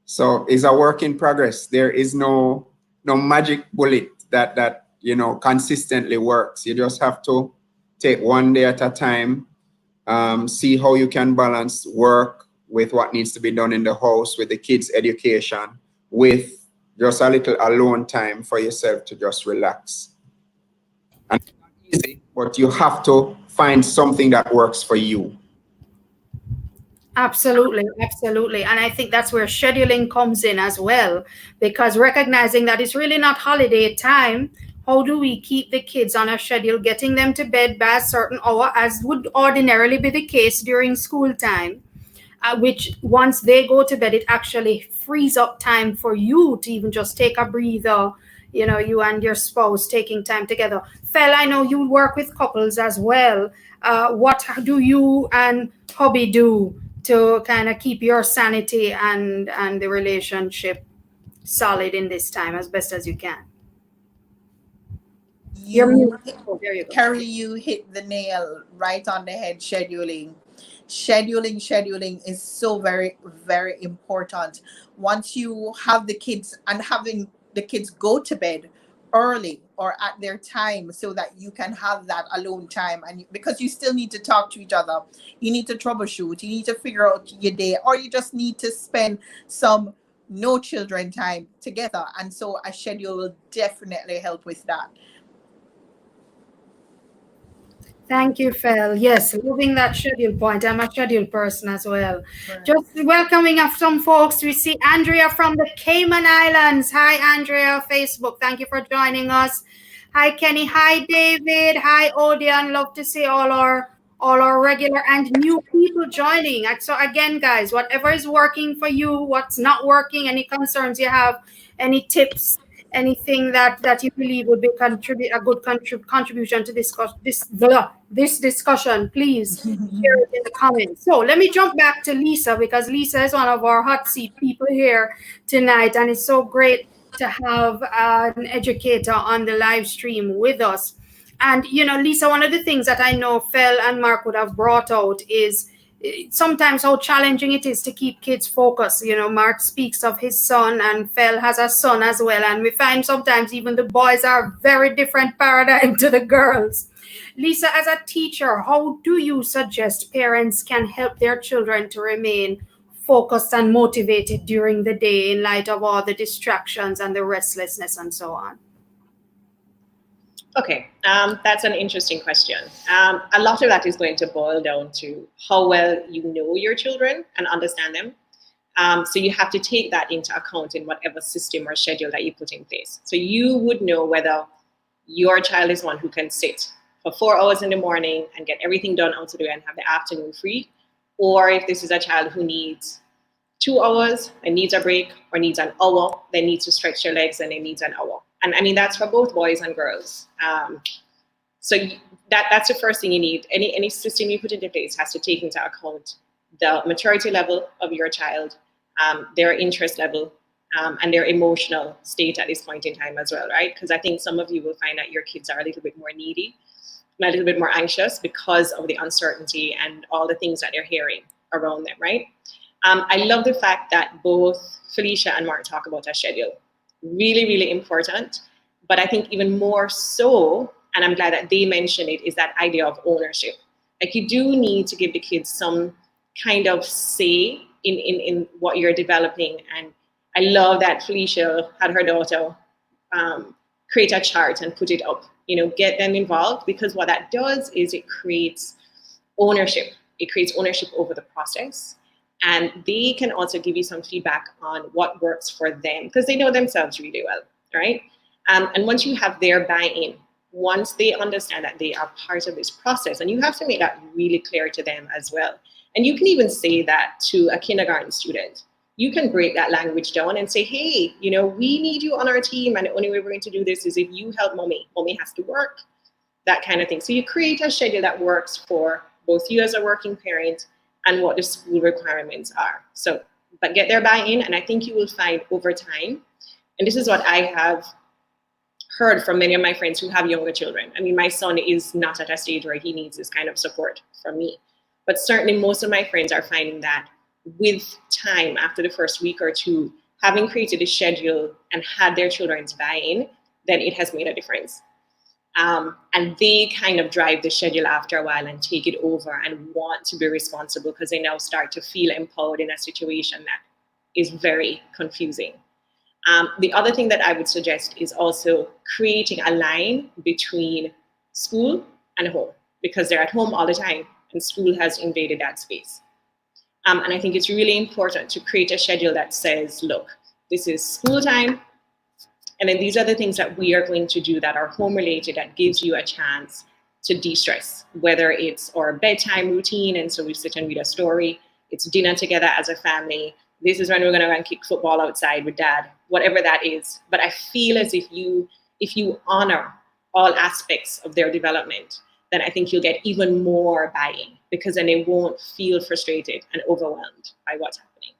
Speaker 4: So it's a work in progress. There is no magic bullet that you know consistently works. You just have to take one day at a time, see how you can balance work with what needs to be done in the house, with the kids' education, with just a little alone time for yourself to just relax. And it's not easy, but you have to find something that works for you.
Speaker 1: Absolutely, absolutely. And I think that's where scheduling comes in as well, because recognizing that it's really not holiday time, how do we keep the kids on a schedule, getting them to bed by a certain hour, as would ordinarily be the case during school time, which once they go to bed, it actually frees up time for you to even just take a breather, you know, you and your spouse taking time together. Fel, I know you work with couples as well. What do you and hubby do to kind of keep your sanity and the relationship solid in this time as best as you can?
Speaker 3: Carrie, you hit the nail right on the head, scheduling. Scheduling is so very, very important. Once you have the kids and having the kids go to bed early or at their time so that you can have that alone time, and because you still need to talk to each other, you need to troubleshoot, you need to figure out your day, or you just need to spend some no children time together. And so a schedule will definitely help with that.
Speaker 1: Thank you, Phil. Yes, moving that schedule point. I'm a schedule person as well.
Speaker 3: Right.
Speaker 1: Just welcoming up some folks. We see Andrea from the Cayman Islands. Hi, Andrea, Facebook. Thank you for joining us. Hi, Kenny. Hi, David. Hi, Odian. Love to see all our regular and new people joining. So again, guys, whatever is working for you, what's not working, any concerns you have, any tips, anything that you believe would be a good contribution to this discussion, please share it in the comments. So let me jump back to Lisa, because Lisa is one of our hot seat people here tonight, and it's so great to have an educator on the live stream with us. And Lisa, one of the things that I know Phil and Mark would have brought out is sometimes how challenging it is to keep kids focused. Mark speaks of his son, and Phil has a son as well, and we find sometimes even the boys are very different paradigm to the girls. Lisa, as a teacher, how do you suggest parents can help their children to remain focused and motivated during the day in light of all the distractions and the restlessness and so on?
Speaker 2: Okay, that's an interesting question. A lot of that is going to boil down to how well you know your children and understand them. So you have to take that into account in whatever system or schedule that you put in place. So you would know whether your child is one who can sit for 4 hours in the morning and get everything done out of the way and have the afternoon free, or if this is a child who needs 2 hours and needs a break, or needs an hour, then needs to stretch their legs and then needs an hour. And I mean, that's for both boys and girls. So that's the first thing you need. Any system you put into place has to take into account the maturity level of your child, their interest level, and their emotional state at this point in time as well, right? Because I think some of you will find that your kids are a little bit more needy, a little bit more anxious because of the uncertainty and all the things that they're hearing around them, right? I love the fact that both Felecia and Mark talk about a schedule. Really, really important. But I think even more so, and I'm glad that they mentioned it, is that idea of ownership. Like, you do need to give the kids some kind of say in what you're developing. And I love that Felecia had her daughter create a chart and put it up, get them involved, because what that does is it creates ownership. It creates ownership over the process. And they can also give you some feedback on what works for them, because they know themselves really well, right? And once you have their buy-in, once they understand that they are part of this process, and you have to make that really clear to them as well. And you can even say that to a kindergarten student. You can break that language down and say, hey, we need you on our team, and the only way we're going to do this is if you help mommy. Mommy has to work, that kind of thing. So you create a schedule that works for both you as a working parent and what the school requirements are. So, but get their buy-in, and I think you will find over time, and this is what I have heard from many of my friends who have younger children. I mean, my son is not at a stage where he needs this kind of support from me, but certainly most of my friends are finding that with time, after the first week or two, having created a schedule and had their children's buy-in, then it has made a difference. And they kind of drive the schedule after a while and take it over and want to be responsible, because they now start to feel empowered in a situation that is very confusing. The other thing that I would suggest is also creating a line between school and home, because they're at home all the time and school has invaded that space. And I think it's really important to create a schedule that says, look, this is school time, and then these are the things that we are going to do that are home related, that gives you a chance to de-stress, whether it's our bedtime routine, and so we sit and read a story, it's dinner together as a family, this is when we're going to go and kick football outside with dad, whatever that is. But I feel as if you honor all aspects of their development, then I think you'll get even more buy-in, because then they won't feel frustrated and overwhelmed by what's happening.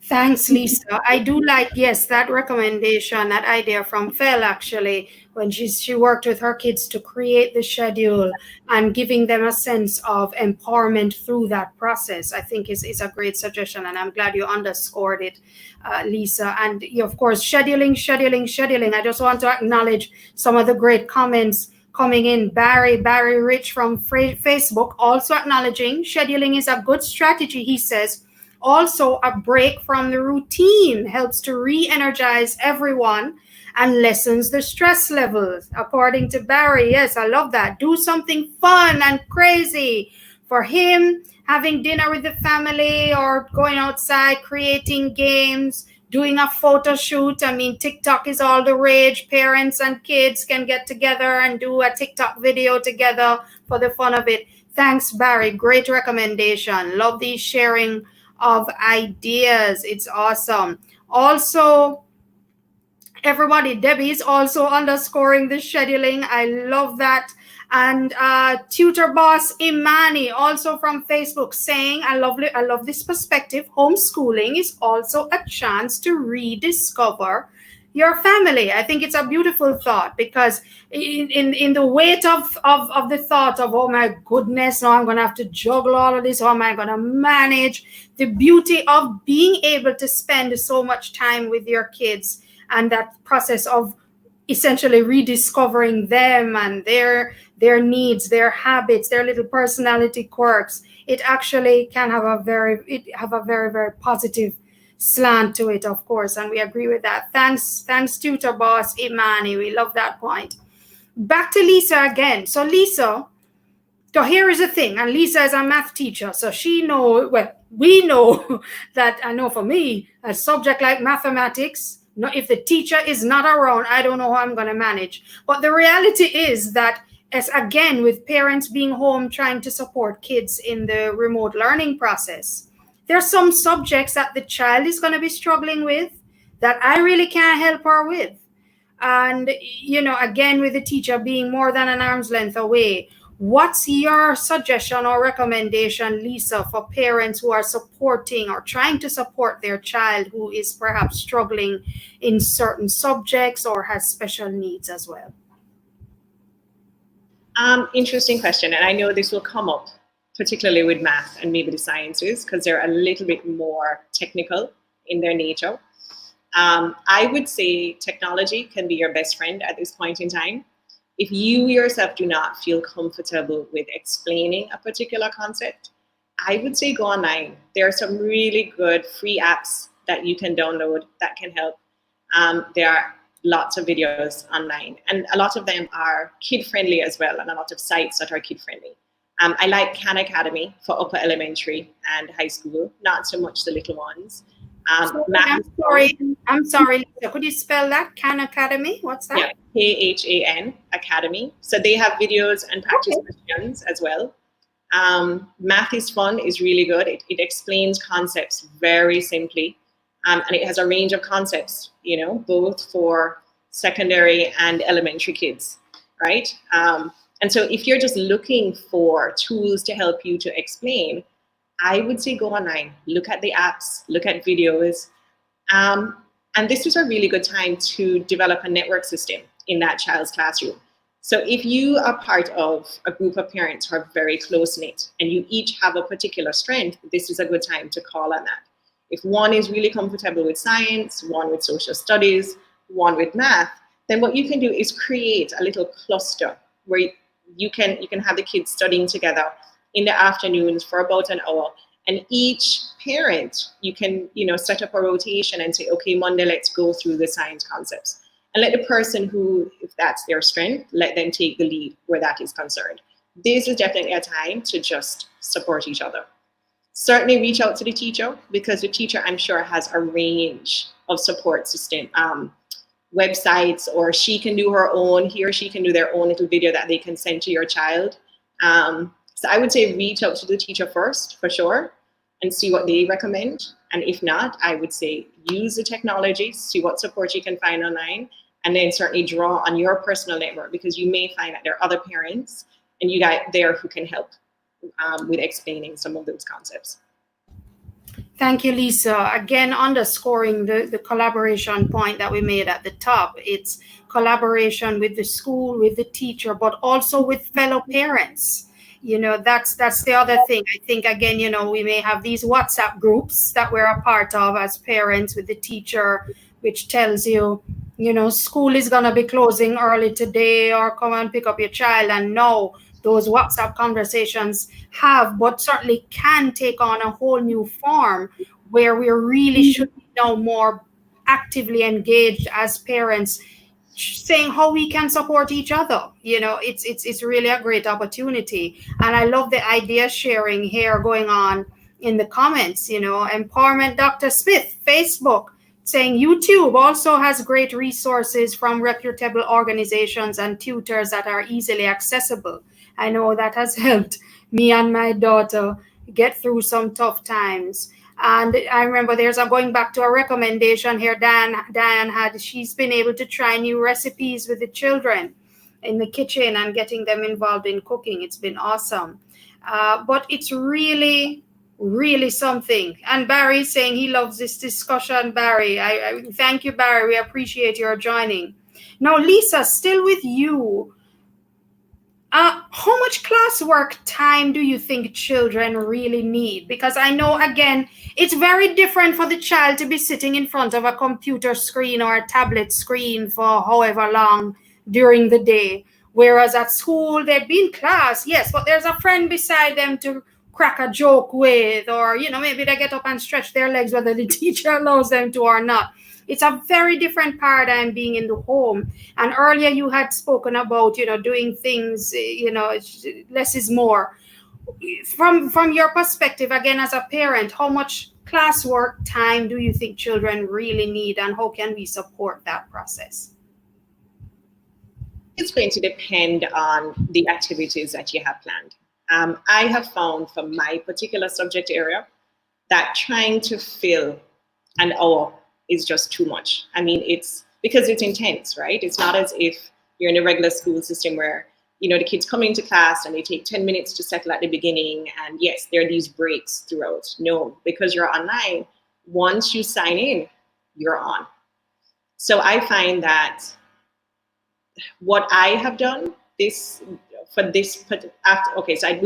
Speaker 1: Thanks, Lisa. I do like, yes, that recommendation, that idea from Fel actually, when she worked with her kids to create the schedule and giving them a sense of empowerment through that process. I think is a great suggestion, and I'm glad you underscored it, Lisa. And of course, scheduling. I just want to acknowledge some of the great comments coming in. Barry Rich from Facebook also acknowledging scheduling is a good strategy, he says. Also, a break from the routine helps to re-energize everyone and lessens the stress levels. According to Barry, yes, I love that. Do something fun and crazy. For him, having dinner with the family or going outside, creating games, doing a photo shoot. I mean, TikTok is all the rage. Parents and kids can get together and do a TikTok video together for the fun of it. Thanks, Barry. Great recommendation. Love these sharing of ideas. It's awesome. Also, everybody, Debbie is also underscoring the scheduling. I love that. And tutor boss Imani, also from Facebook, saying, I love this perspective. Homeschooling is also a chance to rediscover your family. I think it's a beautiful thought, because in the weight of the thought of, oh my goodness, now I'm going to have to juggle all of this, how am I going to manage, the beauty of being able to spend so much time with your kids and that process of essentially rediscovering them and their needs, their habits, their little personality quirks. It actually can have a very, very positive slant to it, of course, and we agree with that. Thanks tutor boss Imani. We love that point. Back to Lisa again. So Lisa, so here is the thing, and Lisa is a math teacher, so we know that, I know for me, a subject like mathematics, if the teacher is not around, I don't know how I'm going to manage. But the reality is that, as again, with parents being home trying to support kids in the remote learning process, there are some subjects that the child is going to be struggling with that I really can't help her with. And, again, with the teacher being more than an arm's length away, what's your suggestion or recommendation, Lisa, for parents who are supporting or trying to support their child who is perhaps struggling in certain subjects or has special needs as well?
Speaker 2: Interesting question. And I know this will come up, particularly with math and maybe the sciences, because they're a little bit more technical in their nature. I would say technology can be your best friend at this point in time. If you yourself do not feel comfortable with explaining a particular concept, I would say go online. There are some really good free apps that you can download that can help. There are lots of videos online, and a lot of them are kid-friendly as well, and a lot of sites that are kid-friendly. I like Khan Academy for upper elementary and high school, not so much the little ones.
Speaker 1: I'm sorry, Lisa. Could you spell that? Khan Academy? What's that?
Speaker 2: Yeah, Khan Academy. So they have videos and practice questions as well. Math is fun, is really good. It explains concepts very simply. And it has a range of concepts, both for secondary and elementary kids, right? And so if you're just looking for tools to help you to explain, I would say go online, look at the apps, look at videos. And this is a really good time to develop a network system in that child's classroom. So if you are part of a group of parents who are very close-knit and you each have a particular strength, this is a good time to call on that. If one is really comfortable with science, one with social studies, one with math, then what you can do is create a little cluster where you can have the kids studying together in the afternoons for about an hour. And each parent, you can set up a rotation and say, okay, Monday, let's go through the science concepts. And let the person who, if that's their strength, let them take the lead where that is concerned. This is definitely a time to just support each other. Certainly reach out to the teacher, because the teacher, I'm sure, has a range of support system, websites, or he or she can do their own little video that they can send to your child. So I would say reach out to the teacher first, for sure, and see what they recommend. And if not, I would say use the technology, see what support you can find online, and then certainly draw on your personal network, because you may find that there are other parents and you guys there who can help with explaining some of those concepts.
Speaker 1: Thank you, Lisa. Again, underscoring the collaboration point that we made at the top. It's collaboration with the school, with the teacher, but also with fellow parents. That's the other thing. I think, again, we may have these WhatsApp groups that we're a part of as parents with the teacher, which tells you, school is going to be closing early today, or come and pick up your child. And no, those WhatsApp conversations have, but certainly can take on a whole new form where we really should be now more actively engaged as parents, saying how we can support each other. It's really a great opportunity. And I love the idea sharing here going on in the comments. Empowerment Dr. Smith, Facebook, saying YouTube also has great resources from reputable organizations and tutors that are easily accessible. I know that has helped me and my daughter get through some tough times. And I remember going back to a recommendation here, Diane she's been able to try new recipes with the children in the kitchen and getting them involved in cooking. It's been awesome. But it's really, really something. And Barry's saying he loves this discussion. Barry, I thank you, Barry. We appreciate your joining. Now, Lisa, still with you. How much classwork time do you think children really need? Because I know, again, it's very different for the child to be sitting in front of a computer screen or a tablet screen for however long during the day. Whereas at school, they'd be in class, yes, but there's a friend beside them to crack a joke with, or, maybe they get up and stretch their legs, whether the teacher allows them to or not. It's a very different paradigm being in the home. And earlier you had spoken about, doing things, less is more. From your perspective, again, as a parent, how much classwork time do you think children really need, and how can we support that process?
Speaker 2: It's going to depend on the activities that you have planned. I have found for my particular subject area that trying to fill an hour is just too much. I mean, it's because it's intense, right? It's not as if you're in a regular school system where, the kids come into class and they take 10 minutes to settle at the beginning. And yes, there are these breaks throughout. No, because you're online, once you sign in, you're on. So I find that what I have done we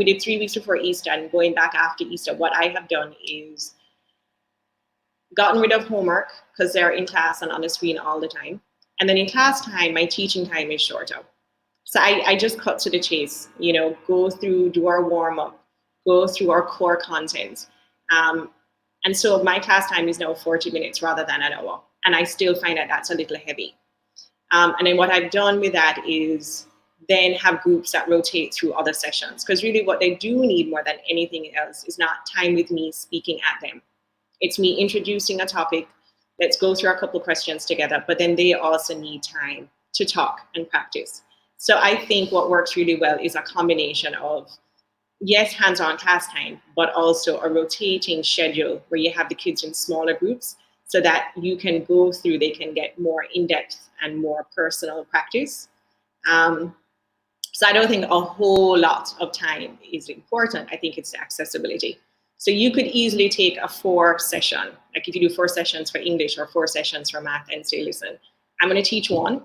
Speaker 2: did 3 weeks before Easter, and going back after Easter, what I have done is gotten rid of homework because they're in class and on the screen all the time. And then in class time, my teaching time is shorter. So I just cut to the chase, go through, do our warm up, go through our core content. And so my class time is now 40 minutes rather than an hour. And I still find that that's a little heavy. And then what I've done with that is then have groups that rotate through other sessions. Because really what they do need more than anything else is not time with me speaking at them. It's me introducing a topic. Let's go through a couple questions together, but then they also need time to talk and practice. So I think what works really well is a combination of, yes, hands-on class time, but also a rotating schedule where you have the kids in smaller groups so that you can go through, they can get more in-depth and more personal practice. So I don't think a whole lot of time is important. I think it's the accessibility. So you could easily take a 4 session, like if you do 4 sessions for English or 4 sessions for math, and say, listen, I'm going to teach one,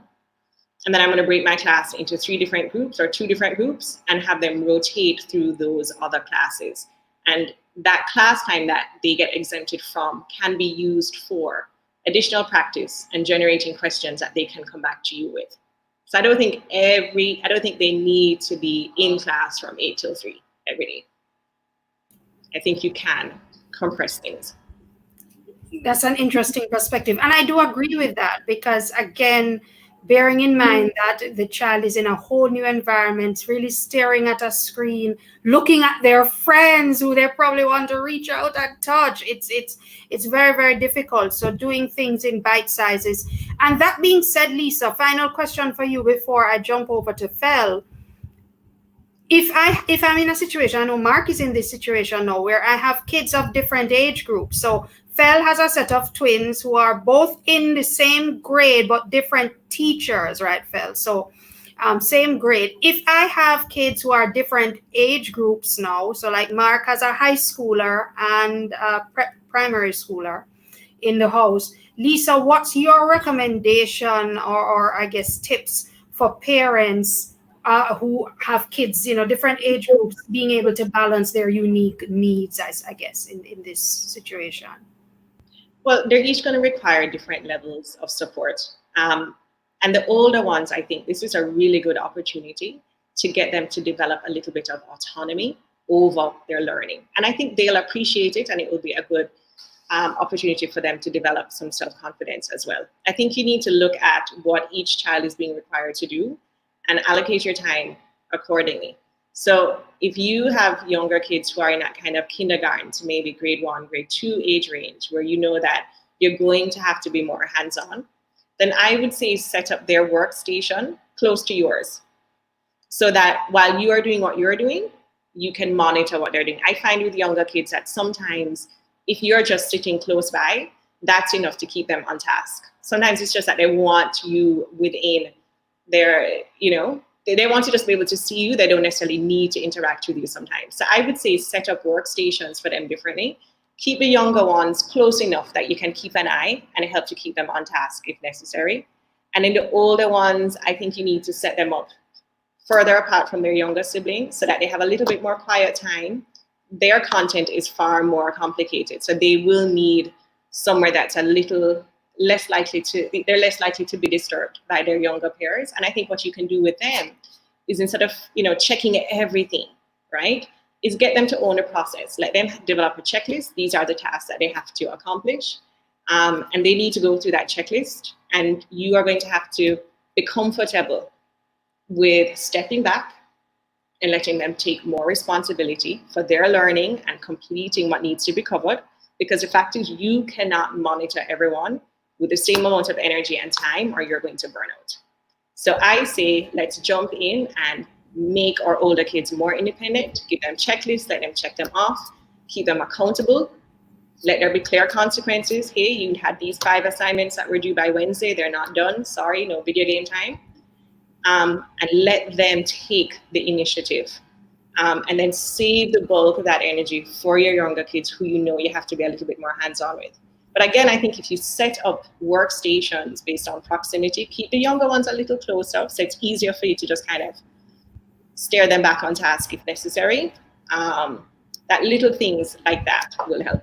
Speaker 2: and then I'm going to break my class into 3 different groups or 2 different groups and have them rotate through those other classes. And that class time that they get exempted from can be used for additional practice and generating questions that they can come back to you with. So I don't think they need to be in class from 8 till 3 every day. I think you can compress things.
Speaker 1: That's an interesting perspective. And I do agree with that because, again, bearing in mind that the child is in a whole new environment, really staring at a screen, looking at their friends who they probably want to reach out and touch. It's very, very difficult. So doing things in bite sizes. And that being said, Lisa, final question for you before I jump over to Fel. If I'm in a situation, I know Mark is in this situation now where I have kids of different age groups. So Fel has a set of twins who are both in the same grade, but different teachers, right, Fel? So same grade. If I have kids who are different age groups now, so like Mark has a high schooler and a primary schooler in the house. Lisa, what's your recommendation or I guess tips for parents who have kids, different age groups, being able to balance their unique needs, I guess, in this situation?
Speaker 2: Well, they're each going to require different levels of support. And the older ones, I think this is a really good opportunity to get them to develop a little bit of autonomy over their learning. And I think they'll appreciate it, and it will be a good opportunity for them to develop some self-confidence as well. I think you need to look at what each child is being required to do and allocate your time accordingly. So if you have younger kids who are in that kind of kindergarten to maybe grade 1, grade 2 age range, where you know that you're going to have to be more hands-on, then I would say set up their workstation close to yours, so that while you are doing what you're doing, you can monitor what they're doing. I find with younger kids that sometimes if you're just sitting close by, that's enough to keep them on task. Sometimes it's just that they want you within their, they want to just be able to see you. They don't necessarily need to interact with you sometimes. So I would say set up workstations for them differently. Keep the younger ones close enough that you can keep an eye, and it helps to keep them on task if necessary. And in the older ones, I think you need to set them up further apart from their younger siblings so that they have a little bit more quiet time. Their content is far more complicated, so they will need somewhere that's a little less likely they're less likely to be disturbed by their younger peers. And I think what you can do with them is, instead of checking everything, right, is get them to own a process. Let them develop a checklist. These are the tasks that they have to accomplish, and they need to go through that checklist. And you are going to have to be comfortable with stepping back and letting them take more responsibility for their learning and completing what needs to be covered. Because the fact is, you cannot monitor everyone with the same amount of energy and time, or you're going to burn out. So I say, let's jump in and make our older kids more independent, give them checklists, let them check them off, keep them accountable, let there be clear consequences. Hey, you had these 5 assignments that were due by Wednesday, they're not done, sorry, no video game time. And let them take the initiative, and then save the bulk of that energy for your younger kids who you have to be a little bit more hands-on with. But again, I think if you set up workstations based on proximity, keep the younger ones a little closer, so it's easier for you to just kind of steer them back on task if necessary. That little things like that will help.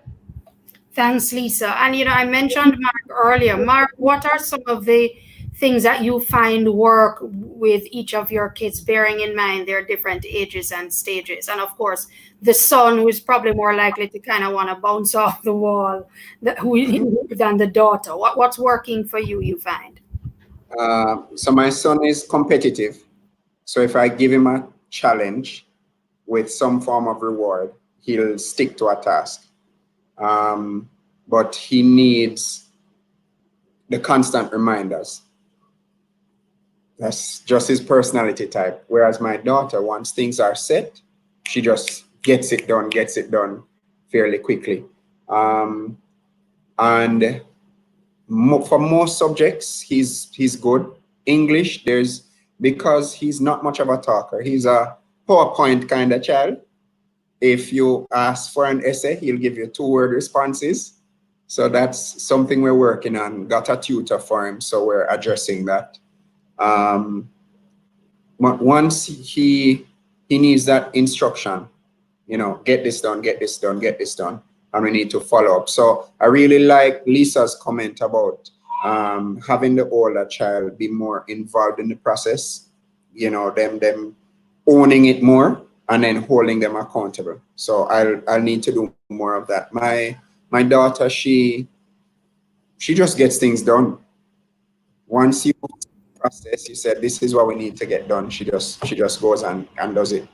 Speaker 1: Thanks, Lisa. And I mentioned Mark earlier. Mark, what are some of the things that you find work with each of your kids, bearing in mind their different ages and stages? And of course, the son, who is probably more likely to kind of want to bounce off the wall than the daughter. What's working for you, you find?
Speaker 4: So my son is competitive. So if I give him a challenge with some form of reward, he'll stick to a task. But he needs the constant reminders. That's just his personality type. Whereas my daughter, once things are set, she just gets it done fairly quickly. And for most subjects, he's good. English, because he's not much of a talker. He's a PowerPoint kind of child. If you ask for an essay, he'll give you 2-word responses. So that's something we're working on. Got a tutor for him, so we're addressing that. Once he needs that instruction, get this done, and we need to follow up. So I really like Lisa's comment about having the older child be more involved in the process, them owning it more and then holding them accountable. So I'll need to do more of that. My daughter, she just gets things done. Once you process, you said this is what we need to get done, she just goes and does it.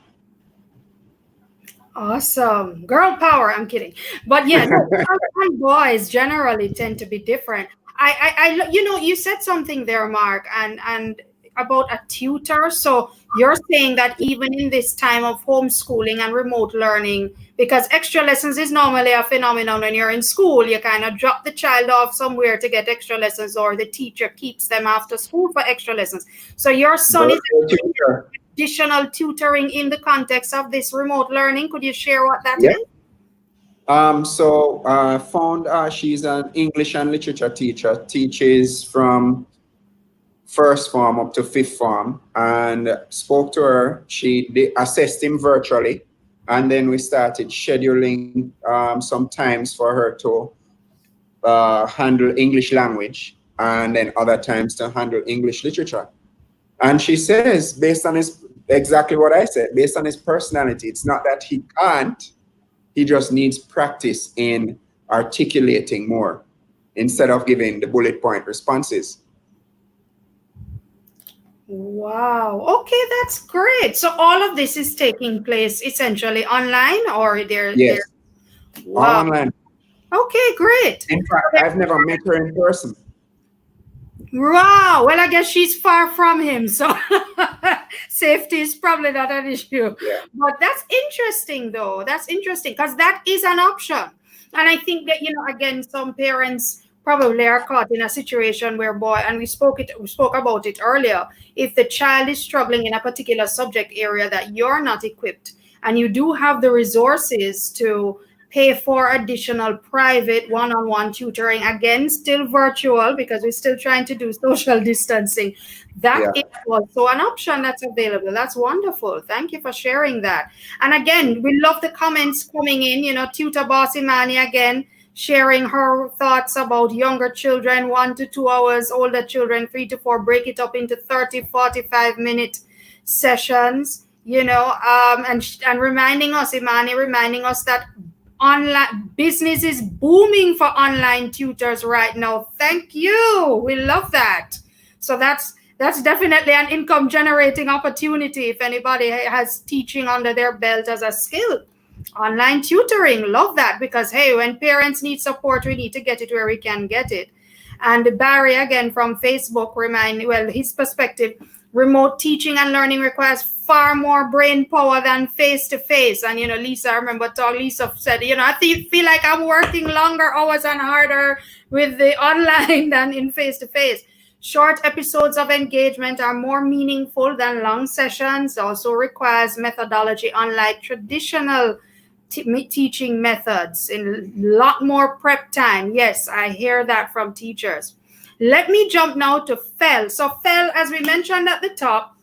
Speaker 1: Awesome. Girl power. I'm kidding. But yeah, girls and boys generally tend to be different. You said something there, Mark, and about a tutor. So you're saying that even in this time of homeschooling and remote learning, because extra lessons is normally a phenomenon when you're in school, you kind of drop the child off somewhere to get extra lessons, or the teacher keeps them after school for extra lessons. So your son is additional tutoring in the context of this remote learning. Could you share what that is?
Speaker 4: Found she's an English and literature teacher, teaches from first form up to fifth form, and spoke to her. They assessed him virtually, and then we started scheduling some times for her to handle English language, and then other times to handle English literature. And she says, based on his, exactly what I said, based on his personality, it's not that he can't, he just needs practice in articulating more instead of giving the bullet point responses.
Speaker 1: Wow. Okay, that's great. So all of this is taking place essentially online, or
Speaker 4: Yes, all
Speaker 1: wow.
Speaker 4: online.
Speaker 1: Okay, great.
Speaker 4: In fact, I've never met her in person.
Speaker 1: Wow. Well, I guess she's far from him, so safety is probably not an issue.
Speaker 4: Yeah.
Speaker 1: But that's interesting, though. That's interesting because that is an option. And I think that, again, some parents probably are caught in a situation where, and we spoke about it earlier, if the child is struggling in a particular subject area that you're not equipped, and you do have the resources to pay for additional private one-on-one tutoring, again, still virtual because we're still trying to do social distancing. That is also an option that's available. That's wonderful. Thank you for sharing that. And again, we love the comments coming in, Tutor Boss Imani again, sharing her thoughts about younger children, 1 to 2 hours, older children, 3 to 4, break it up into 30, 45-minute sessions, and reminding us, Imani, that online business is booming for online tutors right now. Thank you. We love that. So that's definitely an income generating opportunity if anybody has teaching under their belt as a skill. Online tutoring, love that, because hey, when parents need support, we need to get it where we can get it. And Barry again from Facebook his perspective, remote teaching and learning requires far more brain power than face-to-face. And Lisa, I remember Lisa said, I feel like I'm working longer hours and harder with the online than in face-to-face. Short episodes of engagement are more meaningful than long sessions. Also requires methodology, unlike traditional teaching methods, in a lot more prep time. Yes, I hear that from teachers. Let me jump now to Fel. So Fel, as we mentioned at the top,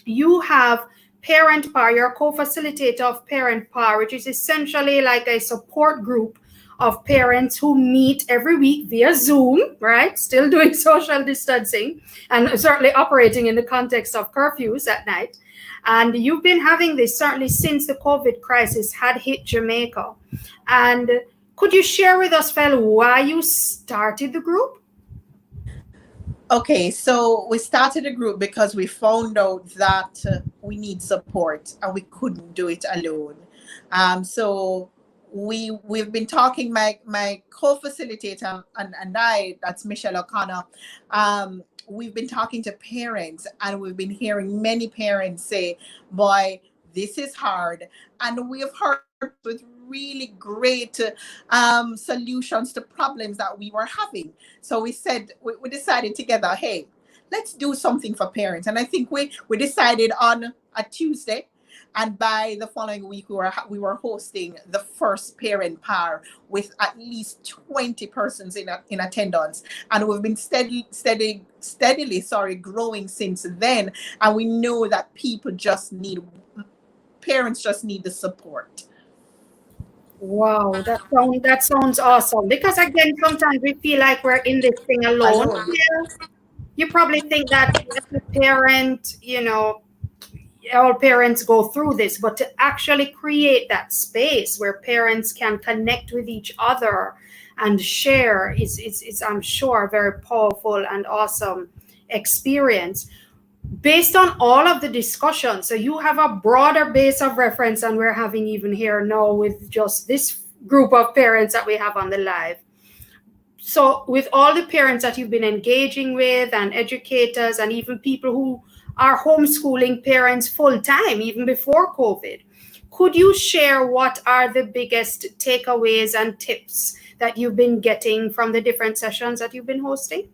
Speaker 1: you have Parent Power, you're a co-facilitator of Parent Power, which is essentially like a support group of parents who meet every week via Zoom, right? Still doing social distancing and certainly operating in the context of curfews at night. And you've been having this certainly since the COVID crisis had hit Jamaica. And could you share with us, Fel, why you started the group?
Speaker 3: Okay, so we started a group because we found out that we need support and we couldn't do it alone. So we've been talking, my co-facilitator and I, that's Michelle O'Connor, we've been talking to parents, and we've been hearing many parents say, boy, this is hard. And we have heard with really great solutions to problems that we were having. So we said, we decided together, hey, let's do something for parents. And I think we decided on a Tuesday, and by the following week we were hosting the first Parent Power with at least 20 persons in attendance, and we've been steadily growing since then. And we know that parents just need the support.
Speaker 1: Wow, that sounds awesome. Because again, sometimes we feel like we're in this thing alone. Yeah. You probably think that as a parent, all parents go through this, but to actually create that space where parents can connect with each other and share is I'm sure, a very powerful and awesome experience. Based on all of the discussion, so you have a broader base of reference than we're having even here now with just this group of parents that we have on the live. So with all the parents that you've been engaging with and educators and even people who are homeschooling parents full-time, even before COVID, could you share what are the biggest takeaways and tips that you've been getting from the different sessions that you've been hosting?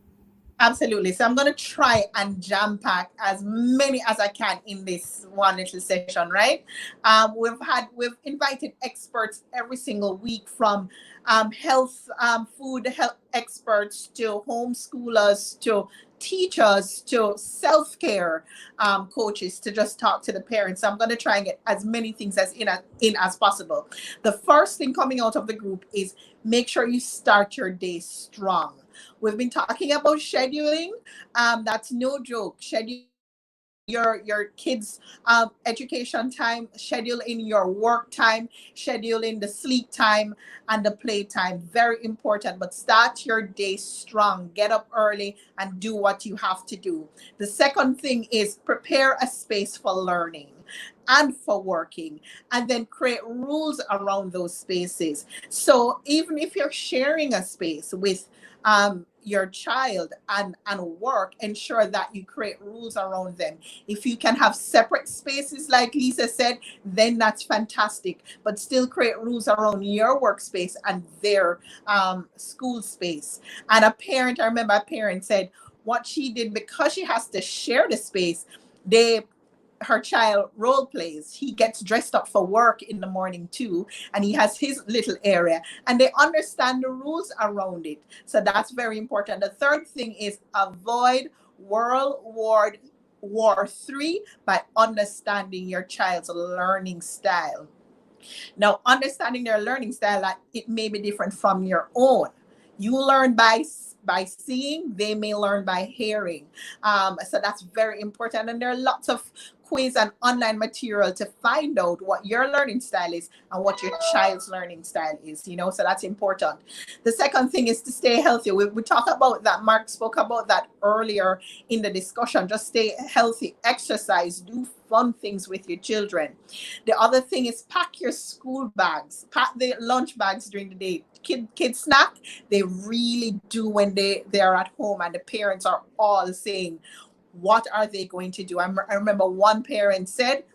Speaker 3: Absolutely. So I'm going to try and jam pack as many as I can in this one little session, right? We've invited experts every single week, from health, food health experts to homeschoolers to teachers to self-care coaches, to just talk to the parents. So I'm going to try and get as many things in as possible. The first thing coming out of the group is make sure you start your day strong. We've been talking about scheduling. That's no joke. Schedule your kids' education time, schedule in your work time, schedule in the sleep time and the play time. Very important. But start your day strong. Get up early and do what you have to do. The second thing is prepare a space for learning and for working, and then create rules around those spaces. So even if you're sharing a space with your child and work, ensure that you create rules around them. If you can have separate spaces, like Lisa said, then that's fantastic, but still create rules around your workspace and their school space. And I remember a parent said what she did, because she has to share the space, her child role plays. He gets dressed up for work in the morning too, and he has his little area, and they understand the rules around it. So that's very important. The third thing is avoid World War III by understanding your child's learning style. Now, understanding their learning style, it may be different from your own. You learn by seeing, they may learn by hearing. So that's very important. And there are lots of quiz and online material to find out what your learning style is and what your child's learning style is, so that's important. The second thing is to stay healthy. We talked about that. Mark spoke about that earlier in the discussion. Just stay healthy, exercise, do fun things with your children. The other thing is pack your school bags, pack the lunch bags during the day. Kids snack, they really do when they're at home, and the parents are all saying, what are they going to do? I remember one parent said,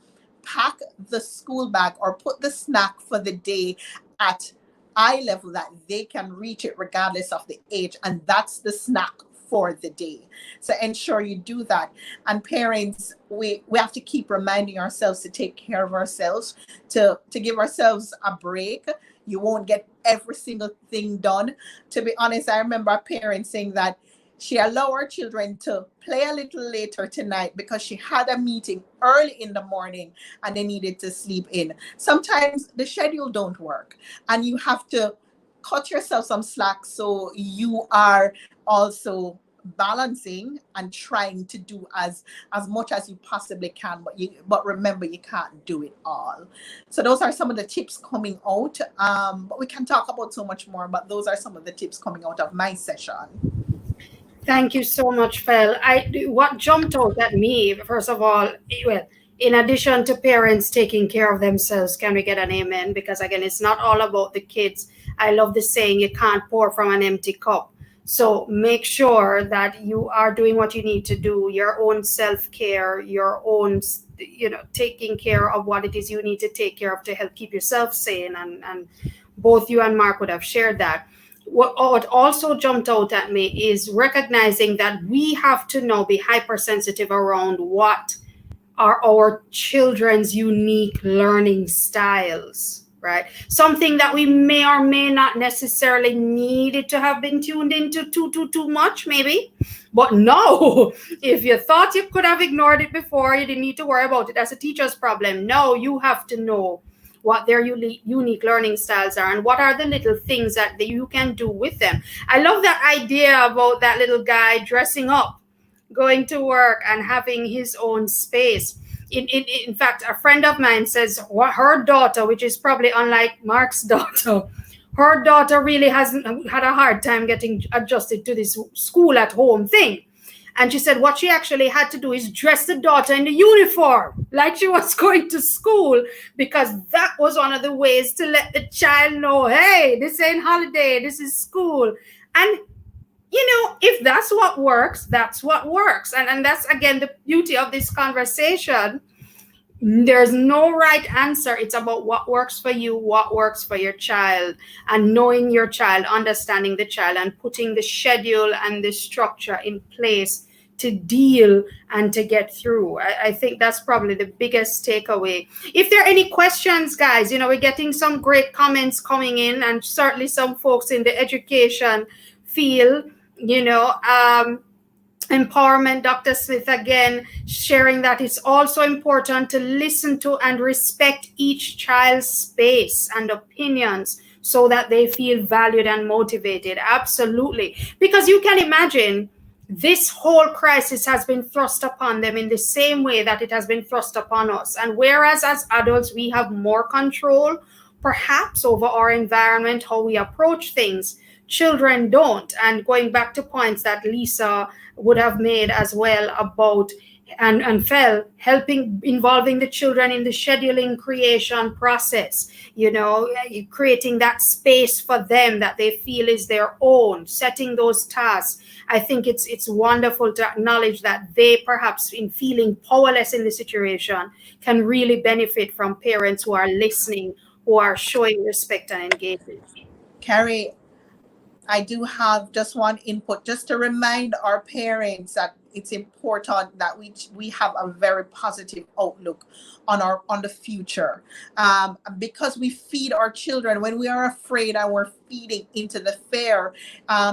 Speaker 3: pack the school bag or put the snack for the day at eye level that they can reach it regardless of the age, and that's the snack for the day. So ensure you do that. And parents, we have to keep reminding ourselves to take care of ourselves, to give ourselves a break. You won't get every single thing done. To be honest, I remember a parent saying that she allowed her children to play a little later tonight because she had a meeting early in the morning and they needed to sleep in. Sometimes the schedule don't work, and you have to cut yourself some slack so you are also balancing and trying to do as much as you possibly can, but remember, you can't do it all. So those are some of the tips coming out, but we can talk about so much more, but those are some of the tips coming out of my session.
Speaker 1: Thank you so much, Fel. What jumped out at me, first of all, in addition to parents taking care of themselves, can we get an amen? Because again, it's not all about the kids. I love the saying, you can't pour from an empty cup. So make sure that you are doing what you need to do, your own self-care, your own, taking care of what it is you need to take care of to help keep yourself sane. And both you and Mark would have shared that. What also jumped out at me is recognizing that we have to now be hypersensitive around what are our children's unique learning styles, right? Something that we may or may not necessarily needed to have been tuned into too much, maybe. But no, if you thought you could have ignored it before, you didn't need to worry about it. That's a teacher's problem. No, you have to know what their unique learning styles are and what are the little things that you can do with them. I love that idea about that little guy dressing up, going to work and having his own space. In fact, a friend of mine says her daughter, which is probably unlike Mark's daughter, her daughter really hasn't had a hard time getting adjusted to this school at home thing. And she said what she actually had to do is dress the daughter in the uniform like she was going to school, because that was one of the ways to let the child know, hey, this ain't holiday, this is school. And, if that's what works, that's what works. And that's, again, the beauty of this conversation. There's no right answer. It's about what works for you, what works for your child, and knowing your child, understanding the child, and putting the schedule and the structure in place to deal and to get through. I think that's probably the biggest takeaway. If there are any questions, guys, we're getting some great comments coming in, and certainly some folks in the education field, empowerment, Dr. Smith again sharing that it's also important to listen to and respect each child's space and opinions so that they feel valued and motivated. Absolutely. Because you can imagine this whole crisis has been thrust upon them in the same way that it has been thrust upon us. And whereas as adults, we have more control, perhaps, over our environment, how we approach things, children don't. And going back to points that Lisa would have made as well about and involving the children in the scheduling creation process, creating that space for them that they feel is their own, setting those tasks. I think it's wonderful to acknowledge that they perhaps in feeling powerless in the situation can really benefit from parents who are listening, who are showing respect and engagement.
Speaker 3: Carrie, I do have just one input, just to remind our parents that it's important that we have a very positive outlook on the future, because we feed our children when we are afraid, and we're feeding into the fear,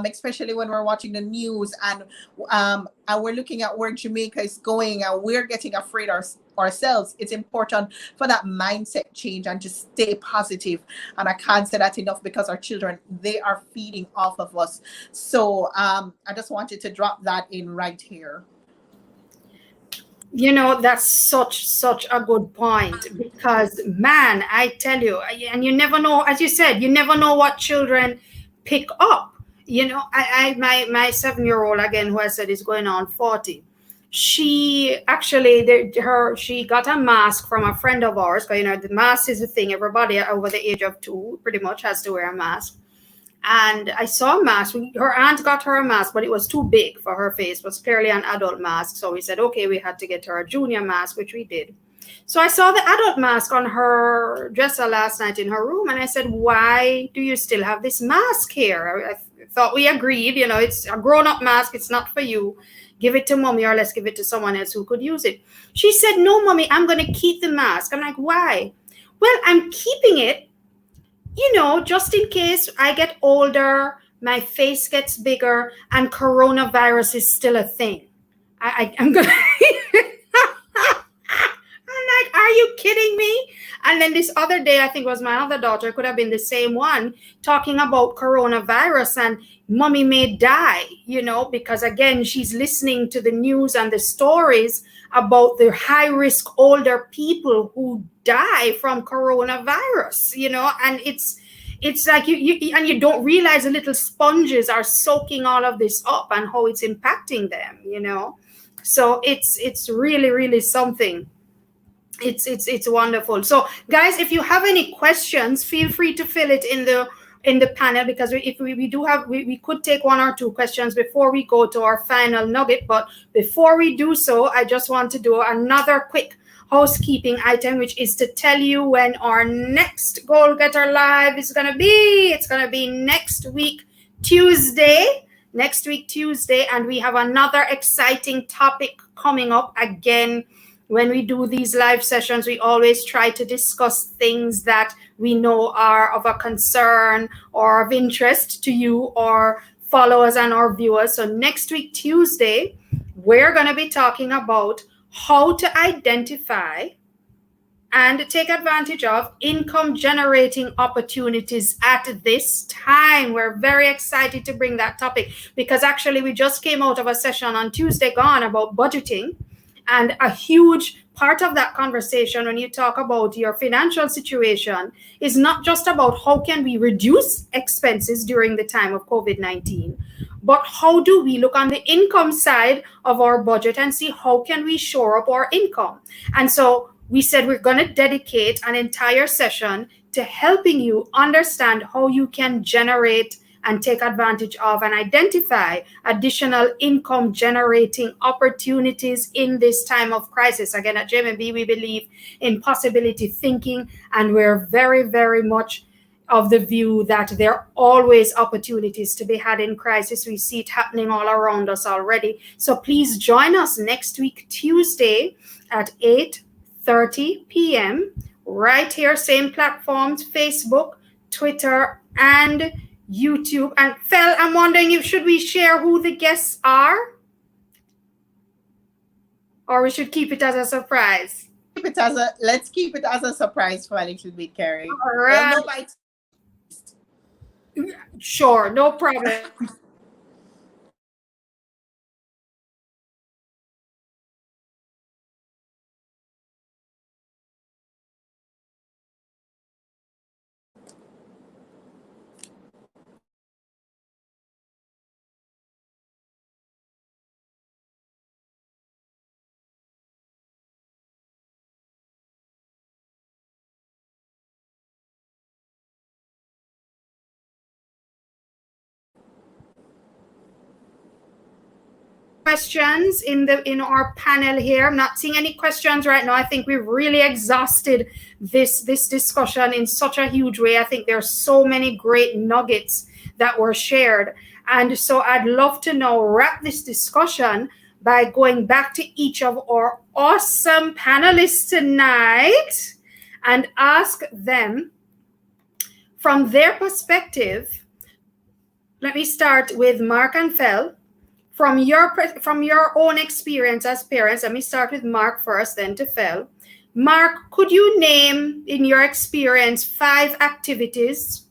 Speaker 3: especially when we're watching the news and we're looking at where Jamaica is going, and we're getting afraid ourselves. It's important for that mindset change and to stay positive. And I can't say that enough, because our children, they are feeding off of us. So I just wanted to drop that in right here.
Speaker 1: That's such a good point, because man, I tell you, and you never know, as you said, you never know what children pick up. My 7-year-old, again, who I said is going on 40, she actually, she got a mask from a friend of ours, because the mask is a thing. Everybody over the age of 2 pretty much has to wear a mask. And I saw a mask. Her aunt got her a mask, but it was too big for her face. It was clearly an adult mask. So we said, okay, we had to get her a junior mask, which we did. So I saw the adult mask on her dresser last night in her room. And I said, why do you still have this mask here? I thought we agreed, it's a grown-up mask. It's not for you. Give it to mommy, or let's give it to someone else who could use it. She said, no, mommy, I'm going to keep the mask. I'm like, why? Well, I'm keeping it, just in case I get older, my face gets bigger, and coronavirus is still a thing. I'm going to... I'm like, are you kidding me? And then this other day, I think it was my other daughter, could have been the same one, talking about coronavirus and mommy may die, because again, she's listening to the news and the stories about the high-risk older people who die from coronavirus, and it's like you don't realize the little sponges are soaking all of this up and how it's impacting them, So it's really, really something. It's wonderful. So guys, if you have any questions, feel free to fill it in the panel, because if we do have, we could take 1 or 2 questions before we go to our final nugget. But before we do so, I just want to do another quick housekeeping item, which is to tell you when our next Goal Getter Live is going to be. It's going to be next week, Tuesday. And we have another exciting topic coming up. Again, when we do these live sessions, we always try to discuss things that we know are of a concern or of interest to you, or followers and our viewers. So next week, Tuesday, we're going to be talking about how to identify and take advantage of income generating opportunities at this time. We're very excited to bring that topic, because actually we just came out of a session on Tuesday gone about budgeting. And a huge part of that conversation, when you talk about your financial situation, is not just about how can we reduce expenses during the time of COVID-19, but how do we look on the income side of our budget and see how can we shore up our income. And so we said we're going to dedicate an entire session to helping you understand how you can generate and take advantage of and identify additional income generating opportunities in this time of crisis. Again, at JMMB, we believe in possibility thinking, and we're very, very much of the view that there are always opportunities to be had in crisis. We see it happening all around us already. So please join us next week, Tuesday at 8:30 p.m. right here, same platforms, Facebook, Twitter, and YouTube. And Fel, I'm wondering if should we share who the guests are? Or we should keep it as a surprise?
Speaker 3: Let's keep it as a surprise for a little bit, Carrie.
Speaker 1: All right. Sure, no problem. Questions in our panel here. I'm not seeing any questions right now. I think we've really exhausted this discussion in such a huge way. I think there's so many great nuggets that were shared, and so I'd love to now wrap this discussion by going back to each of our awesome panelists tonight and ask them from their perspective. Let me start with Mark and Fel. From your own experience as parents, let me start with Mark first, then to Fel. Mark, could you name, in your experience, 5 activities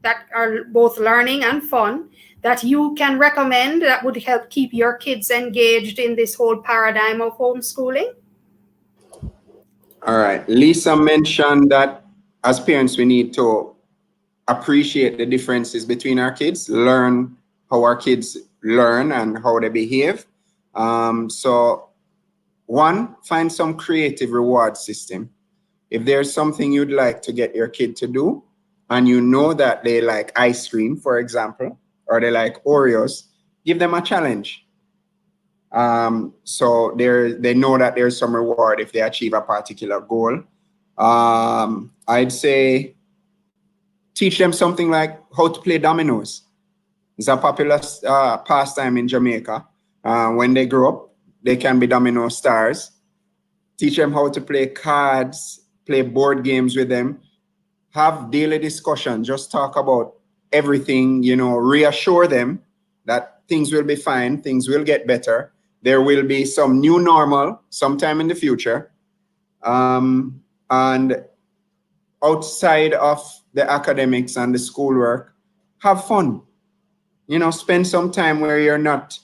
Speaker 1: that are both learning and fun that you can recommend that would help keep your kids engaged in this whole paradigm of homeschooling?
Speaker 4: All right. Lisa mentioned that as parents, we need to appreciate the differences between our kids, learn how our kids learn and how they behave. So 1, find some creative reward system. If there's something you'd like to get your kid to do, and you know that they like ice cream, for example, or they like Oreos, give them a challenge. So they know that there's some reward if they achieve a particular goal. I'd say teach them something like how to play dominoes. It's a popular pastime in Jamaica. When they grow up, they can be domino stars. Teach them how to play cards, play board games with them. Have daily discussion. Just talk about everything, reassure them that things will be fine, things will get better. There will be some new normal sometime in the future. And outside of the academics and the schoolwork, have fun. Spend some time where you're not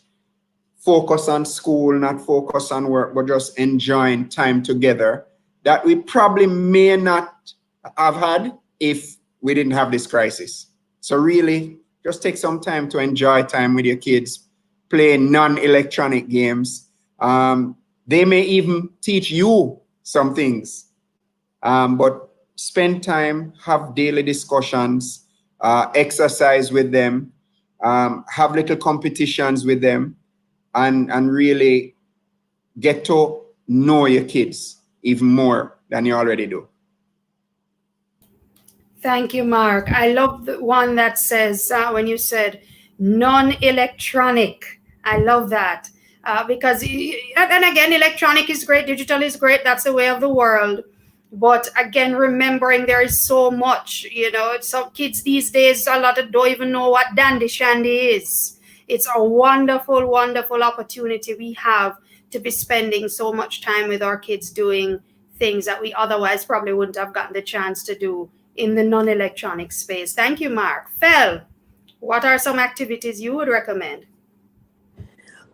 Speaker 4: focused on school, not focused on work, but just enjoying time together that we probably may not have had if we didn't have this crisis. So really, just take some time to enjoy time with your kids, play non-electronic games. They may even teach you some things, but spend time, have daily discussions, exercise with them, have little competitions with them, and really get to know your kids even more than you already do.
Speaker 1: Thank you, Mark. I love the one that says, when you said non-electronic, I love that. Because, and again, electronic is great, digital is great, that's the way of the world. But again, remembering there is so much, some kids these days, a lot of don't even know what dandy shandy is. It's a wonderful, wonderful opportunity we have to be spending so much time with our kids doing things that we otherwise probably wouldn't have gotten the chance to do in the non-electronic space. Thank you, Mark. Fel, what are some activities you would recommend?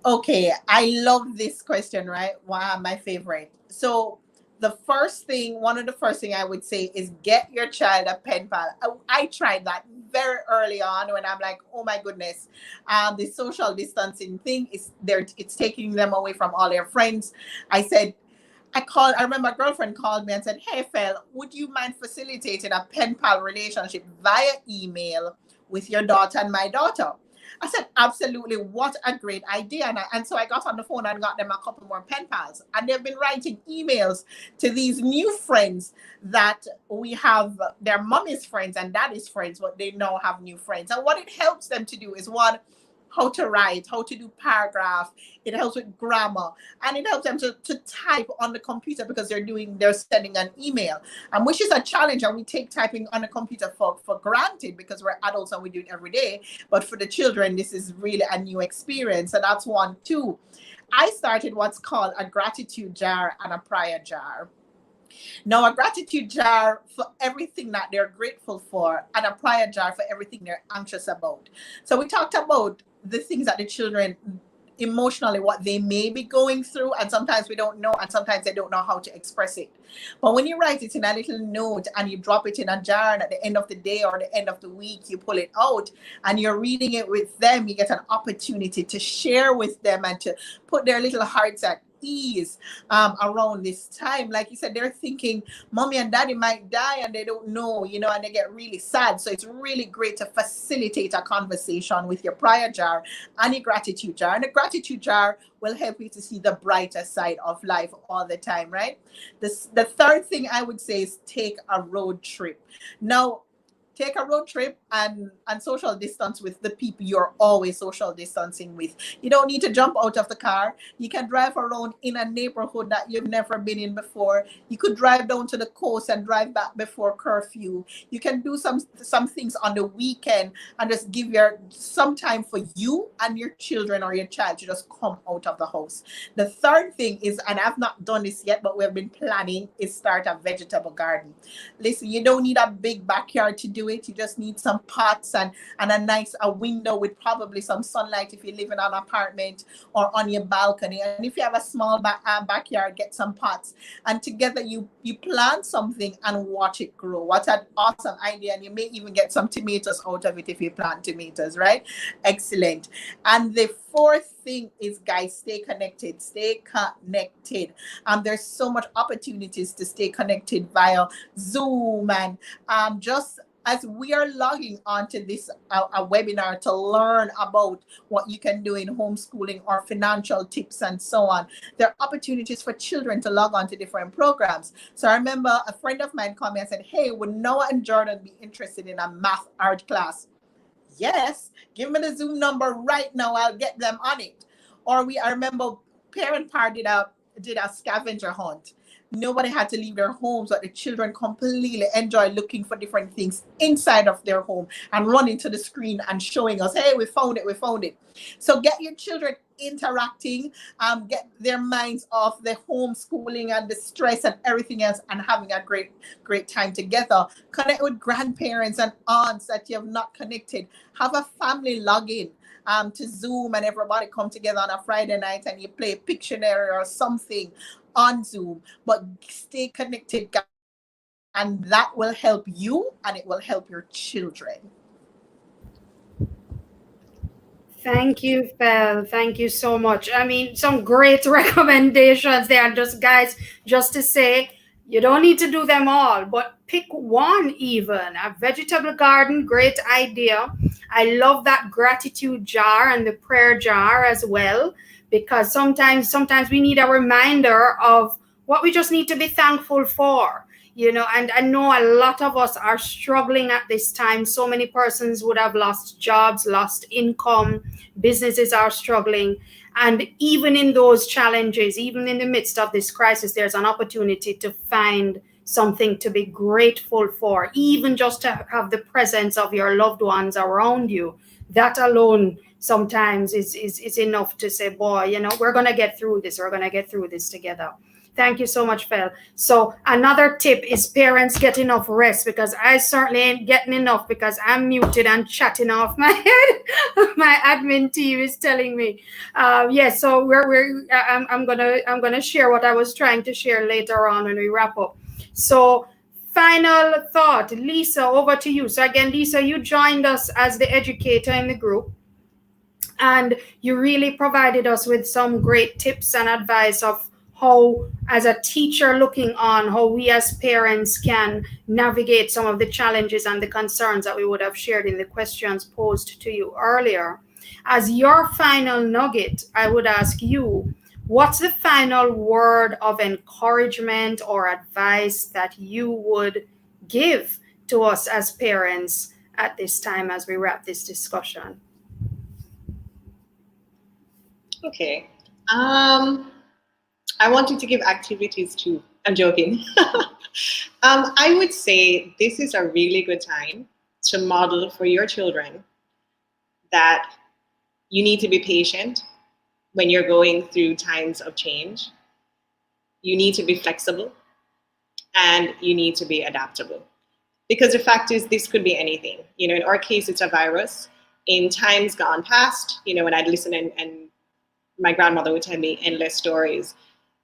Speaker 3: Okay, I love this question, right? Wow, my favorite. So one of the first thing I would say is get your child a pen pal. I tried that very early on when I'm like, oh my goodness, the social distancing thing it's taking them away from all their friends. I remember a girlfriend called me and said, hey, Fel, would you mind facilitating a pen pal relationship via email with your daughter and my daughter. I said, absolutely, what a great idea. And so I got on the phone and got them a couple more pen pals. And they've been writing emails to these new friends that we have, their mommy's friends and daddy's friends, but they now have new friends. And what it helps them to do is, one, how to write, how to do paragraph. It helps with grammar, and it helps them to type on the computer because they're sending an email, which is a challenge. And we take typing on a computer for granted because we're adults and we do it every day. But for the children, this is really a new experience. So that's one. Two, I started what's called a gratitude jar and a prayer jar. Now, a gratitude jar for everything that they're grateful for, and a prayer jar for everything they're anxious about. So we talked about the things that the children emotionally, what they may be going through, and sometimes we don't know, and sometimes they don't know how to express it. But when you write it in a little note and you drop it in a jar, and at the end of the day or the end of the week you pull it out and you're reading it with them, you get an opportunity to share with them and to put their little hearts at ease around this time. Like you said, they're thinking mommy and daddy might die and they don't know, and they get really sad. So it's really great to facilitate a conversation with your prayer jar and your gratitude jar. And the gratitude jar will help you to see the brighter side of life all the time, right? The third thing I would say is take a road trip. Now, take a road trip and social distance with the people you're always social distancing with. You don't need to jump out of the car. You can drive around in a neighborhood that you've never been in before. You could drive down to the coast and drive back before curfew. You can do some things on the weekend and just give some time for you and your children or your child to just come out of the house. The third thing is, and I've not done this yet, but we've been planning, is start a vegetable garden. Listen, you don't need a big backyard to do it. You just need some pots and a nice window with probably some sunlight if you live in an apartment or on your balcony. And if you have a small backyard, get some pots, and together you plant something and watch it grow. What an awesome idea. And you may even get some tomatoes out of it if you plant tomatoes, right? Excellent. And the fourth thing is, guys, stay connected. Stay connected. There's so much opportunities to stay connected via Zoom, and just as we are logging onto this a webinar to learn about what you can do in homeschooling or financial tips and so on, there are opportunities for children to log on to different programs. So I remember a friend of mine called me and said, hey, would Noah and Jordan be interested in a math art class? Yes, give me the Zoom number right now. I'll get them on it. Or I remember Parent Par did a scavenger hunt. Nobody had to leave their homes, but the children completely enjoy looking for different things inside of their home and running to the screen and showing us, hey, we found it. So get your children interacting, get their minds off the homeschooling and the stress and everything else, and having a great time together. Connect with grandparents and aunts that you have not connected. Have a family login to Zoom, and everybody come together on a Friday night and you play Pictionary or something on Zoom. But stay connected, guys, and that will help you and it will help your children.
Speaker 1: Thank you, Fel. Thank you so much. I mean, some great recommendations there. Just to say, you don't need to do them all, but pick one even. A vegetable garden, great idea. I love that gratitude jar and the prayer jar as well, because sometimes we need a reminder of what we just need to be thankful for. And I know a lot of us are struggling at this time. So many persons would have lost jobs, lost income, businesses are struggling. And even in those challenges, even in the midst of this crisis, there's an opportunity to find something to be grateful for, even just to have the presence of your loved ones around you. That alone sometimes is enough to say, boy, we're going to get through this. We're going to get through this together. Thank you so much, Fel. So another tip is parents get enough rest, because I certainly ain't getting enough because I'm muted and chatting off my head. My admin team is telling me. So I'm gonna share what I was trying to share later on when we wrap up. So final thought, Lisa, over to you. So again, Lisa, you joined us as the educator in the group, and you really provided us with some great tips and advice of how, as a teacher looking on, how we as parents can navigate some of the challenges and the concerns that we would have shared in the questions posed to you earlier. As your final nugget, I would ask you, what's the final word of encouragement or advice that you would give to us as parents at this time as we wrap this discussion?
Speaker 2: Okay. I wanted to give activities too. I'm joking. I would say this is a really good time to model for your children that you need to be patient when you're going through times of change. You need to be flexible and you need to be adaptable. Because the fact is, this could be anything. You know, in our case, it's a virus. In times gone past, you know, when I'd listen and my grandmother would tell me endless stories,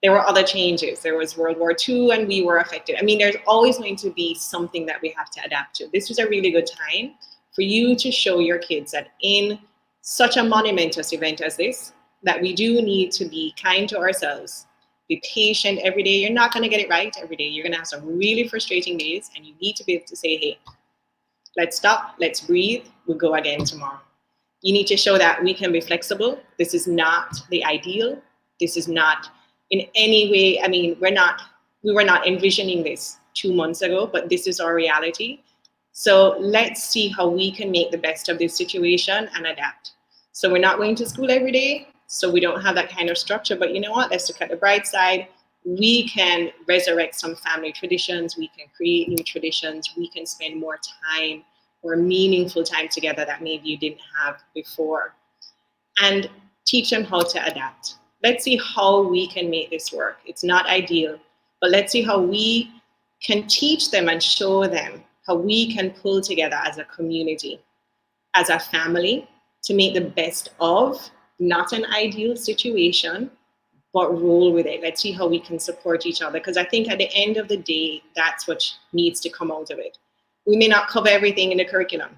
Speaker 2: there were other changes. There was World War II and we were affected. I mean, there's always going to be something that we have to adapt to. This was a really good time for you to show your kids that in such a monumentous event as this, that we do need to be kind to ourselves, be patient every day. You're not going to get it right every day. You're going to have some really frustrating days and you need to be able to say, hey, let's stop, let's breathe, we'll go again tomorrow. You need to show that we can be flexible. This is not the ideal. This is not in any way, I mean, we were not envisioning this 2 months ago, but this is our reality. So let's see how we can make the best of this situation and adapt. So we're not going to school every day, so we don't have that kind of structure, but you know what, let's look at the bright side. We can resurrect some family traditions, we can create new traditions, we can spend more time or meaningful time together that maybe you didn't have before. And teach them how to adapt. Let's see how we can make this work. It's not ideal, but let's see how we can teach them and show them how we can pull together as a community, as a family, to make the best of not an ideal situation, but roll with it. Let's see how we can support each other. Because I think at the end of the day, that's what needs to come out of it. We may not cover everything in the curriculum,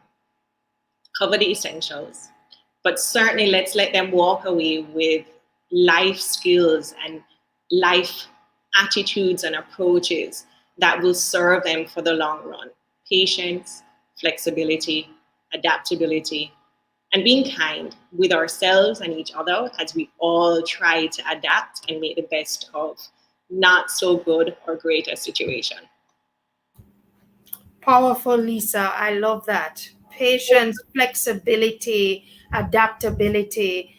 Speaker 2: cover the essentials, but certainly let's let them walk away with life skills and life attitudes and approaches that will serve them for the long run. Patience, flexibility, adaptability, and being kind with ourselves and each other as we all try to adapt and make the best of not so good or great a situation.
Speaker 1: Powerful, Lisa. I love that. Patience, flexibility, adaptability.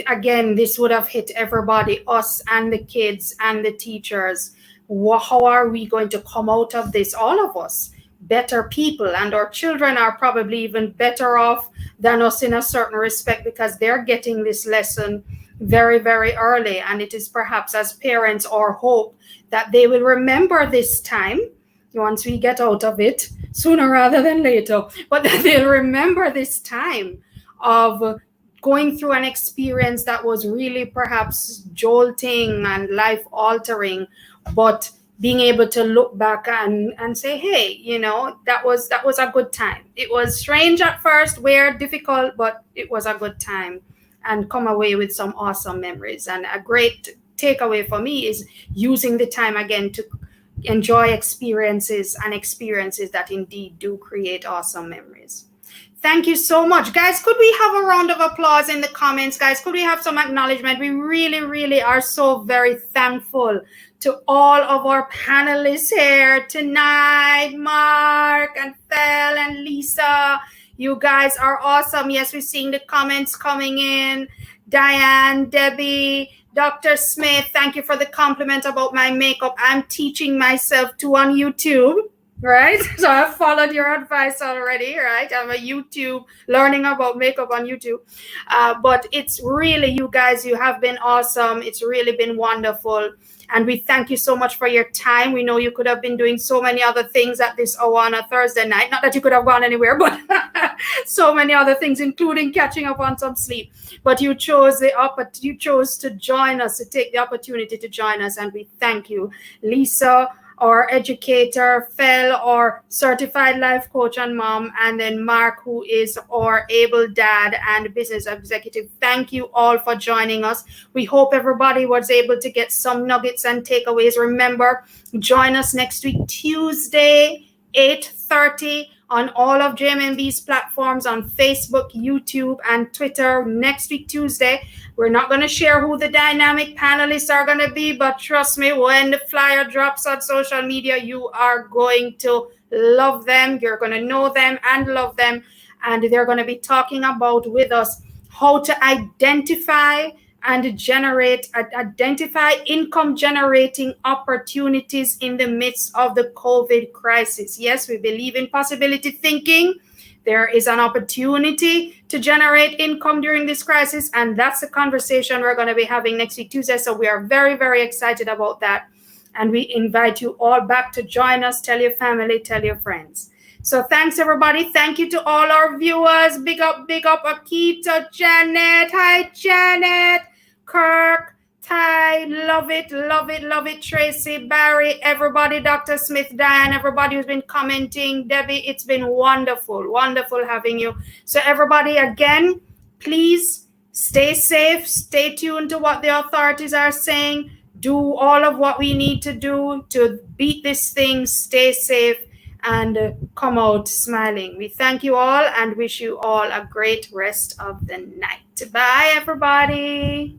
Speaker 1: Again, this would have hit everybody, us and the kids and the teachers. How are we going to come out of this, all of us, better people? And our children are probably even better off than us in a certain respect because they're getting this lesson very, very early. And it is perhaps as parents our hope that they will remember this time once we get out of it, sooner rather than later, but that they'll remember this time of going through an experience that was really perhaps jolting and life-altering, but being able to look back and say, hey, you know, that was a good time. It was strange at first, weird, difficult, but it was a good time, and come away with some awesome memories. And a great takeaway for me is using the time again to enjoy experiences that indeed do create awesome memories. Thank you so much. Guys, could we have a round of applause in the comments? Guys, could we have some acknowledgement? We really, really are so very thankful to all of our panelists here tonight, Mark and Fel and Lisa. You guys are awesome. Yes, we're seeing the comments coming in. Diane, Debbie, Dr. Smith, thank you for the compliment about my makeup. I'm teaching myself to on YouTube, right? So I've followed your advice already, right? I'm a YouTube learning about makeup on YouTube. But it's really, you guys, you have been awesome. It's really been wonderful. And we thank you so much for your time. We know you could have been doing so many other things at this hour on a Thursday night. Not that you could have gone anywhere, but so many other things, including catching up on some sleep. But you chose to join us, to take the opportunity to join us, and we thank you. Lisa, our educator, Fel, our certified life coach and mom, and then Mark, who is our able dad and business executive. Thank you all for joining us. We hope everybody was able to get some nuggets and takeaways. Remember, join us next week, Tuesday, 8:30 on all of JMMB's platforms on Facebook, YouTube, and Twitter next week, Tuesday. We're not going to share who the dynamic panelists are going to be, but trust me, when the flyer drops on social media, you are going to love them. You're going to know them and love them. And they're going to be talking about with us how to identify income generating opportunities in the midst of the COVID crisis. Yes, we believe in possibility thinking. There is an opportunity to generate income during this crisis, and that's the conversation we're going to be having next week, Tuesday. So we are very, very excited about that. And we invite you all back to join us. Tell your family, tell your friends. So thanks, everybody. Thank you to all our viewers. Big up, Akita, Janet. Hi, Janet. Kirk, Ty, love it, Tracy, Barry, everybody, Dr. Smith, Diane, everybody who's been commenting, Debbie, it's been wonderful having you. So everybody, again, please stay safe, stay tuned to what the authorities are saying, do all of what we need to do to beat this thing, stay safe, and come out smiling. We thank you all and wish you all a great rest of the night. Bye, everybody.